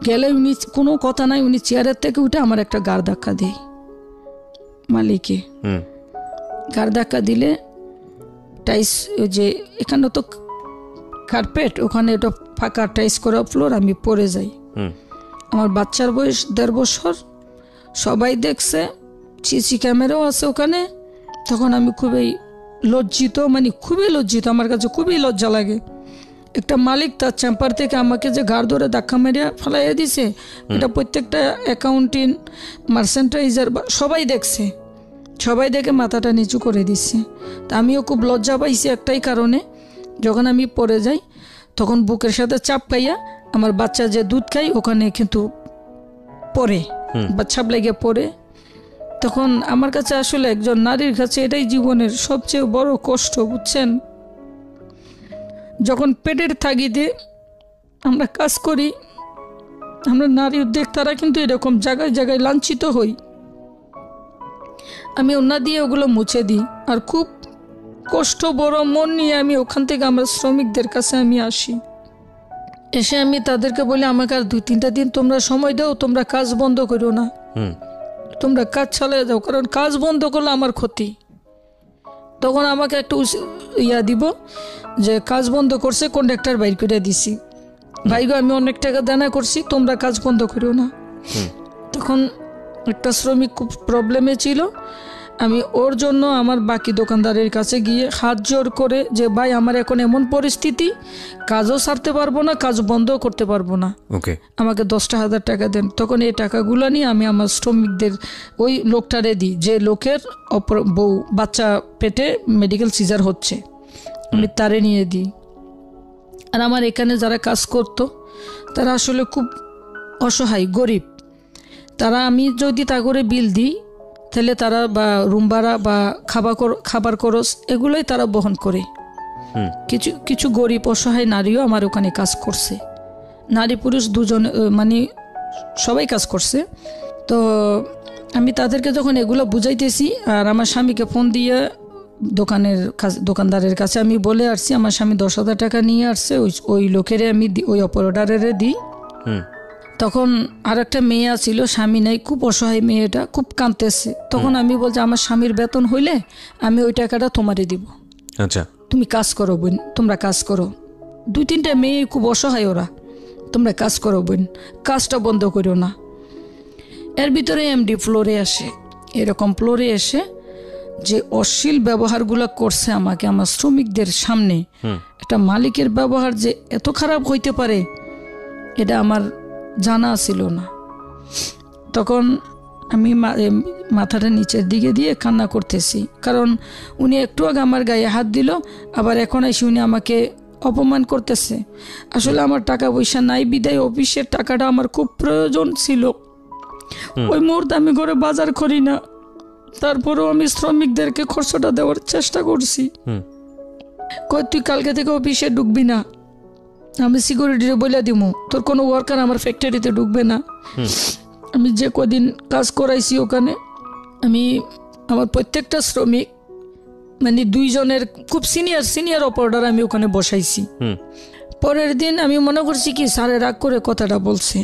গেলে উনি কোনো কথা নাই, উনি চেয়ারের থেকে উঠে আমার একটা গাড় ধাক্কা দেয় মালিকে। গাড় ধাক্কা দিলে টাইস, যে এখানে তো কার্পেট, ওখানে এটা ফাঁকা টাইস করা ফ্লোর, আমি পড়ে যাই। আমার বাচ্চার বয়স 1.5 বছর, সবাই দেখছে, সিসি ক্যামেরাও আছে ওখানে। তখন আমি খুবই লজ্জিত, মানে খুবই লজ্জিত, আমার কাছে খুবই লজ্জা লাগে। একটা মালিক তার চেম্বার থেকে আমাকে যে ঘাড় ধরে ধাক্কা মেরিয়া ফেলাইয়া দিছে, এটা প্রত্যেকটা অ্যাকাউন্টিং, মার্চেন্টাইজার সবাই দেখছে, সবাই দেখে মাথাটা নিচু করে দিচ্ছে। তা আমিও খুব লজ্জা পাইছি একটাই কারণে, যখন আমি পড়ে যাই তখন বুকের সাথে চাপ খাইয়া আমার বাচ্চা যে দুধ খাই ওখানে কিন্তু পড়ে, চাপ লেগে পড়ে। তখন আমার কাছে আসলে একজন নারীর কাছে এটাই জীবনের সবচেয়ে বড় কষ্ট, বুঝছেন? যখন পেটের তাগিদে আমরা কাজ করি, আমরা নারী উদ্যোক্তারা কিন্তু এরকম জায়গায় জায়গায় লাঞ্ছিত হই। আমি ওনা দিয়ে ওগুলো মুছে দিই, আর খুব কষ্ট বড় মন নিয়ে আমি ওখান থেকে আমার শ্রমিকদের কাছে আমি আসি। এসে আমি তাদেরকে বলি, আমাকে আর 2-3টা দিন তোমরা সময় দাও, তোমরা কাজ বন্ধ করো না, তোমরা কাজ চালিয়ে যাও, কারণ কাজ বন্ধ করলে আমার ক্ষতি। তখন আমাকে একটু দিব যে কাজ বন্ধ করছে, কন্ডাক্টর বাইর করে দিছি, ভাইগো আমি অনেক টাকা দেনা করছি, তোমরা কাজ বন্ধ করো না। তখন একটা শ্রমিক খুব প্রবলেমে ছিল, আমি ওর জন্য আমার বাকি দোকানদারের কাছে গিয়ে হাত জোর করে যে ভাই আমার এখন এমন পরিস্থিতি, কাজও ছাড়তে পারবো না, কাজ বন্ধও করতে পারবো না, ওকে আমাকে 10,000 টাকা দেন। তখন এই টাকাগুলো নিয়ে আমি আমার শ্রমিকদের ওই লোকটারে দিই যে লোকের বউ বাচ্চা পেটে মেডিকেল সিজার হচ্ছে, আমি তারে নিয়ে দিই। আর আমার এখানে যারা কাজ করতো তারা আসলে খুব অসহায় গরিব, তারা আমি যদি তা করে বিল দিই তাহলে তারা বা রুম ভাড়া বা খাবার খরচ এগুলোই তারা বহন করে। কিছু কিছু গরিব অসহায় নারীও আমার ওখানে কাজ করছে, নারী পুরুষ দুজনে মানে সবাই কাজ করছে। তো আমি তাদেরকে যখন এগুলো বুঝাইতেছি আর আমার স্বামীকে ফোন দিয়ে দোকানদারের কাছে আমি বলে আসছি আমার স্বামী 10,000 টাকা নিয়ে আসছে, ওই লোকেরে আমি ওই অপারেটরের দিই। তখন আর একটা মেয়ে ছিল, স্বামী নাই, খুব অসহায় মেয়েটা, খুব কাঁদতেছে। তখন আমি বলছি আমার স্বামীর বেতন হইলে আমি ওই টাকাটা তোমারে দিব, আচ্ছা তুমি কাজ করো বোন, তোমরা কাজ করো। 2-3টা মেয়ে খুব অসহায়, ওরা তোমরা কাজ করো বোন, কাজটা বন্ধ করো না। এর ভিতরে এমডি ফ্লোরে আসে, এরকম ফ্লোরে এসে যে অশ্লীল ব্যবহারগুলো করছে আমাকে আমার শ্রমিকদের সামনে, একটা মালিকের ব্যবহার যে এত খারাপ হইতে পারে এটা আমার জানা ছিল না। তখন আমি মাথাটা নিচের দিকে দিয়ে কান্না করতেছি, কারণ উনি একটু আগে আমার গায়ে হাত দিল, আবার এখন এসে উনি আমাকে অপমান করতেছে। আসলে আমার টাকা পয়সা নাই বিদায় অফিসের টাকাটা আমার খুব প্রয়োজন ছিল, ওই মুহূর্তে আমি ঘরে বাজার করি না, তারপরেও আমি শ্রমিকদেরকে খরচটা দেওয়ার চেষ্টা করছি। কই তুই কালকে থেকে অফিসে ঢুকবি না, আমি সিকিউরিটিরে বলে দিব তোর কোনো ওয়ার্কার আমার ফ্যাক্টরিতে ঢুকবে না। আমি যে কদিন কাজ করাইছি ওখানে আমি আমার প্রত্যেকটা শ্রমিক মানে 2 জনের খুব সিনিয়র অপারেটর আমি ওখানে বসাইছি। পরের দিন আমি মনে করছি কি স্যারে রাগ করে কথাটা বলছে।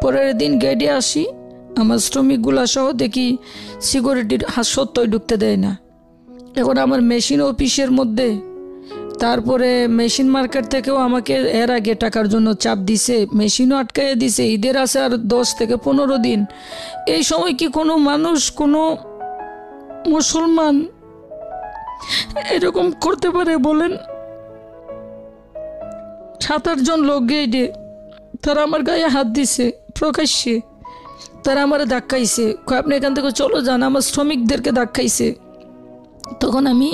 পরের দিন গেটে আসি, আমার শ্রমিকগুলা সহ দেখি সিকিউরিটির হাত সত্যই ঢুকতে দেয় না। এখন আমার মেশিন অফিসের মধ্যে, তারপরে মেশিন মার্কেট থেকেও আমাকে এর আগে টাকার জন্য চাপ দিছে, মেশিনও আটকাইয়ে দিছে। ঈদের আছে আর 10 থেকে 15 দিন। এই সময় কি কোনো মানুষ, কোনো মুসলমান এরকম করতে পারে বলেন? 7-8 জন লোক গেইডে, তারা আমার গায়ে হাত দিছে প্রকাশ্যে, তারা আমার ধাক্কাইছে, আপনি এখান থেকে চলো যান, আমার শ্রমিকদেরকে ধাক্কাইছে। তখন আমি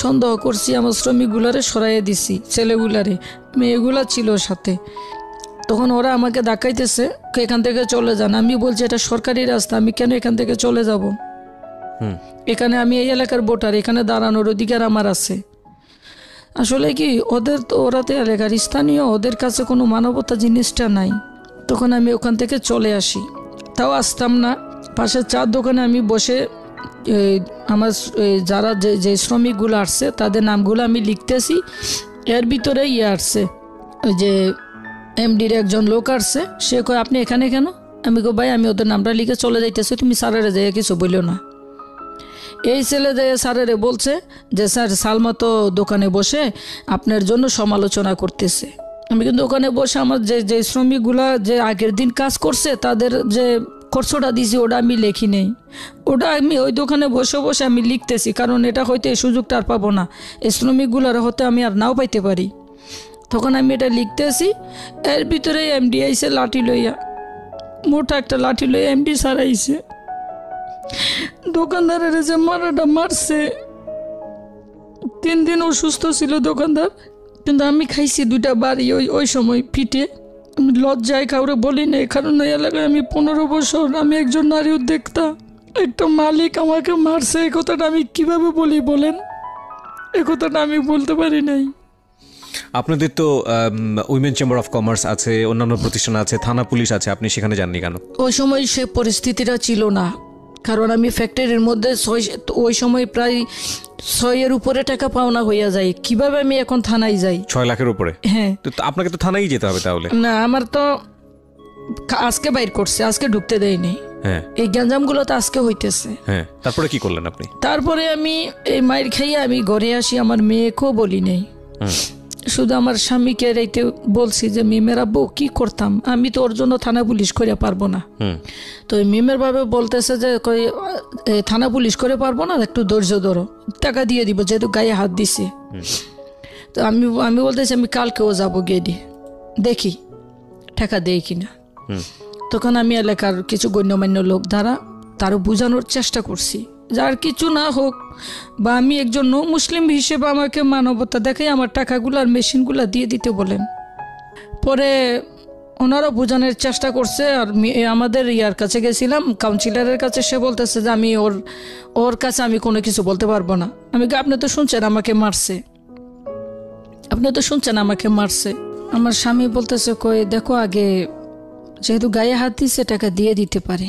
সন্দেহ করছি, আমার শ্রমিকগুলারে সরাইয়ে দিছি, ছেলেগুলারে, মেয়েগুলা ছিল সাথে। তখন ওরা আমাকে ধাক্কাইতেছে, এখান থেকে চলে যান। আমি বলছি এটা সরকারি রাস্তা, আমি কেন এখান থেকে চলে যাব? এখানে আমি এই এলাকার ভোটার, এখানে দাঁড়ানোর অধিকার আমার আছে। আসলে কি ওদের তো, ওরা তো এলাকার স্থানীয়, ওদের কাছে কোনো মানবতা জিনিসটা নাই। তখন আমি ওখান থেকে চলে আসি, তাও আসতাম না। পাশের চার দোকানে আমি বসে আমার যারা যে শ্রমিকগুলো আসছে তাদের নামগুলো আমি লিখতেছি। এর ভিতরে আসছে ওই যে এমডির একজন লোক আসছে, সে কয় আপনি এখানে কেন? আমি কই ভাই আমি ওদের নামটা লিখে চলে যাইতেছি, তুমি স্যারেরে যাই কিছু বললো না। এই ছেলে যে স্যারেরে বলছে যে স্যার সালমা তো দোকানে বসে আপনার জন্য সমালোচনা করতেছে। আমি কিন্তু ওখানে বসে আমার যে শ্রমিকগুলা যে আগের দিন কাজ করছে তাদের যে খরচটা দিছি ওটা আমি লেখি নেই, ওটা আমি ওই দোকানে বসে বসে আমি লিখতেছি, কারণ এটা হয়তো এই সুযোগটা আর পাবো না, এই শ্রমিকগুলার হতে আমি আর নাও পাইতে পারি। তখন আমি এটা লিখতেছি। এর ভিতরে এমডি আইসে লাঠি লইয়া, মোটা একটা লাঠি লইয়া এমডি স্যার আইসে। দোকানদারের যে মারাটা মারছে, 3 দিন অসুস্থ ছিল দোকানদার, কিন্তু আমি খাইছি 2টা বাড়ি ওই সময় পিঠে। আমি লজ্জায় কাউরে বলি নাই, কারণ ওই এলাকায় আমি 15 বছর, আমি একজন নারী উদ্যোক্তা, একটা মালিক আমাকে মারছে, এই কথাটা আমি কিভাবে বলি বলেন? এই কথাটা আমি বলতে পারি নাই। আপনাদের তো উইমেন চেম্বার অফ কমার্স আছে, অন্যান্য প্রতিষ্ঠান আছে, থানা পুলিশ আছে, আপনি সেখানে যাননি কেন? ওই সময় সে পরিস্থিতিটা ছিল না, কারণ আমি ফ্যাক্টরির মধ্যে ওই সময় প্রায় 6-এর উপরে টাকা পাওনা হইয়া যায়। কিভাবে আমি এখন থানায় যাই? 6 লাখের উপরে? হ্যাঁ। তো আপনাকে তো থানায় যেতে হবে তাহলে? না, আমার তো আজকে বাইর করছে, আজকে ঢুকতে দেয়নি। হ্যাঁ, এই গ্যাঞ্জামগুলো তো আজকে হইতেছে। হ্যাঁ, তারপরে কি করলেন আপনি? তারপরে আমি এই মায়ের খাইয়ে আমি ঘরে আসি, আমার মেয়েকেও বলি নেই। শুধু আমার স্বামীকে রাইতে বলছি যে মিমের আব্বু কি করতাম, আমি তো ওর জন্য থানা পুলিশ করে পারবো না। তো মিমের ভাবে বলতেছে যে থানা পুলিশ করে পারবো না, একটু ধৈর্য ধরো, টাকা দিয়ে দিব, যেহেতু গায়ে হাত দিছে। তো আমি বলতেছি আমি কালকেও যাবো, গিয়ে দেখি টাকা দেয় কিনা। তখন আমি এলাকার কিছু গণ্যমান্য লোক দ্বারা তারও বোঝানোর চেষ্টা করছি, যার কিছু না হোক বা আমি একজন নো মুসলিম হিসেবে আমাকে মানবতা দেখাই আমার টাকাগুলো আর মেশিনগুলো দিয়ে দিতে বলেন। পরে ওনারা বোঝানোর চেষ্টা করছে। আর আমাদের ইয়ার কাছে গেছিলাম, কাউন্সিলরের কাছে, সে বলতেছে যে আমি ওর কাছে আমি কোনো কিছু বলতে পারবো না। আমি আপনি তো শুনছেন আমাকে মারছে, আপনি তো শুনছেন আমাকে মারছে। আমার স্বামী বলতেছে কই দেখো আগে যেহেতু গায়ে হাত দিচ্ছে টাকা দিয়ে দিতে পারে।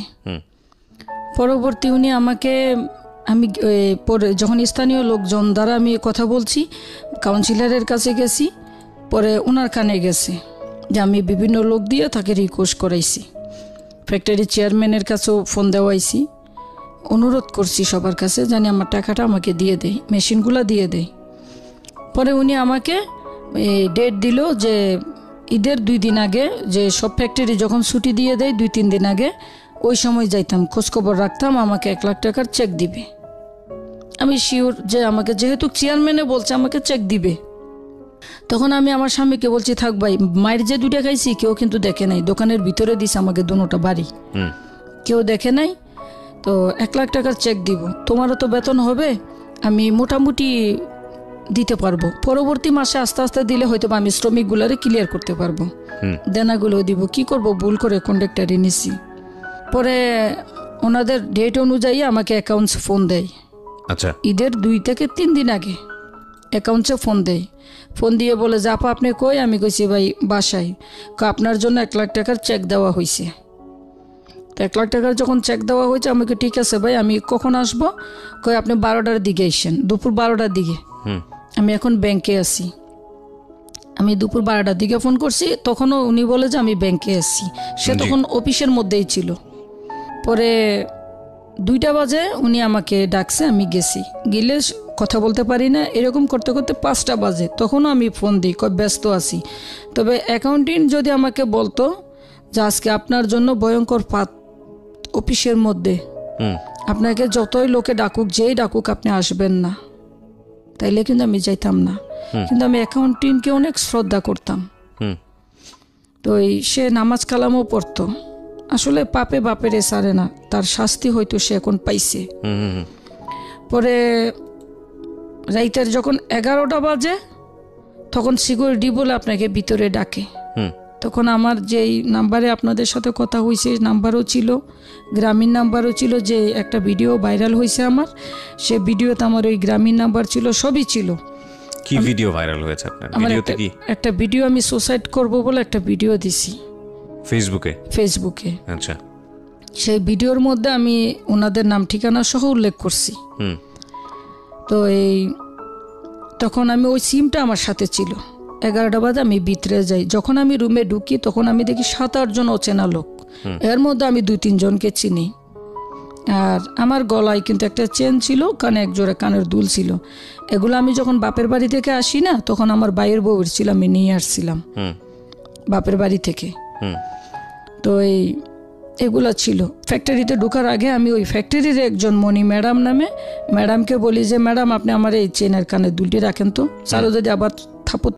পরবর্তী উনি আমাকে আমি পরে যখন স্থানীয় লোকজন দ্বারা আমি কথা বলছি, কাউন্সিলরের কাছে গেছি, পরে ওনার কানে গেছে যে আমি বিভিন্ন লোক দিয়ে তাকে রিকোয়েস্ট করাইছি, ফ্যাক্টরি চেয়ারম্যানের কাছেও ফোন দেওয়াইছি, অনুরোধ করছি সবার কাছে জানি আমার টাকাটা আমাকে দিয়ে দেয়, মেশিনগুলো দিয়ে দেয়। পরে উনি আমাকে ডেট দিল যে ঈদের 2 দিন আগে, যে সব ফ্যাক্টরি যখন ছুটি দিয়ে দেয় 2-3 দিন আগে, ওই সময় যাইতাম, খোঁজখবর রাখতাম, আমাকে 1 লাখ টাকার চেক দিবে। আমি শিওর যে আমাকে যেহেতু চেয়ারম্যানে বলছে আমাকে চেক দিবে। তখন আমি আমার স্বামীকে বলছি থাক ভাই, মায়ের যে 2টা খাইছি কেউ কিন্তু দেখে নাই, দোকানের ভিতরে দিছে আমাকে দুটোটা বাড়ি, কেউ দেখে নাই। তো 1 লাখ টাকার চেক দিব, তোমারও তো বেতন হবে, আমি মোটামুটি দিতে পারবো। পরবর্তী মাসে আস্তে আস্তে দিলে হয়তো আমি শ্রমিকগুলারে ক্লিয়ার করতে পারবো, দেনাগুলো দিব। কি করব, ভুল করে কন্ডাক্টারে নিছি। পরে ওনাদের ডেট অনুযায়ী আমাকে অ্যাকাউন্টসে ফোন দেয়। আচ্ছা, ঈদের 2 থেকে 3 দিন আগে অ্যাকাউন্টসে ফোন দেয়। ফোন দিয়ে বলে যে আপা আপনি কই? আমি কইছি ভাই বাসায়। আপনার জন্য 1 লাখ টাকার চেক দেওয়া হয়েছে। তো 1 লাখ টাকার যখন চেক দেওয়া হয়েছে, আমাকে ঠিক আছে ভাই আমি কখন আসবো? কই আপনি 12টার দিকে আসেন, দুপুর 12টার দিকে। আমি এখন ব্যাংকে আছি। আমি দুপুর 12টার দিকে ফোন করছি, তখনও উনি বলে যে আমি ব্যাংকে আছি। সে তখন অফিসের মধ্যেই ছিল। পরে 2টা বাজে উনি আমাকে ডাকছে, আমি গেছি, গেলে কথা বলতে পারি না, এরকম করতে করতে 5টা বাজে, তখনও আমি ফোন দিই, ব্যস্ত আছি। তবে অ্যাকাউন্টিং যদি আমাকে বলতো যে আজকে আপনার জন্য ভয়ঙ্কর পাত অফিসের মধ্যে, আপনাকে যতই লোকে ডাকুক, যেই ডাকুক আপনি আসবেন না, তাইলে কিন্তু আমি যাইতাম না। কিন্তু আমি অ্যাকাউন্টিংকে অনেক শ্রদ্ধা করতাম। তো সে নামাজ কালামও পড়তো। আসলে পাপে বাপেরে সারে না, তার শাস্তি হয়তো সে এখন পাইছে। পরে রাইতের যখন 11টা বাজে, তখন সিকিউরিটি বলে আপনাকে ভিতরে ডাকে। তখন আমার যেই নাম্বারে আপনাদের সাথে কথা হয়েছে নাম্বারও ছিল, গ্রামীণ নাম্বারও ছিল, যে একটা ভিডিও ভাইরাল হয়েছে আমার, সে ভিডিওতে আমার ওই গ্রামীণ নাম্বার ছিল, সবই ছিল। কি ভিডিও ভাইরাল হয়েছে আপনার? ভিডিওতে কি একটা ভিডিও আমি সুসাইড করব বলে একটা ভিডিও দিছি ফেসবুকে। আচ্ছা, সেই ভিডিওর মধ্যে আমি ওনাদের নাম ঠিকানা সহ উল্লেখ করছি। তো তখন আমি ওই সিমটা আমার সাথে ছিল। 11টা বাজে আমি ভিতরে যাই, যখন আমি রুমে ঢুকি তখন আমি দেখি 7-8 জন অচেনা লোক, এর মধ্যে আমি 2-3 জনকে চিনি। আর আমার গলায় কিন্তু একটা চেন ছিল, কানে 1 জোড়া কানের দুল ছিল। এগুলো আমি যখন বাপের বাড়ি থেকে আসি না, তখন আমার বাইয়ের বউয়ের ছিল, আমি নিয়ে আসছিলাম বাপের বাড়ি থেকে। তো এগুলা ছিল। ফ্যাক্টরিতে ঢোকার আগে আমি ওই ফ্যাক্টরির একজন মণি ম্যাডাম নামে ম্যাডামকে বলি যে ম্যাডাম আপনি আমার এই চেনের কানের দুলটি রাখেন তো, চালু যদি আবার থাপত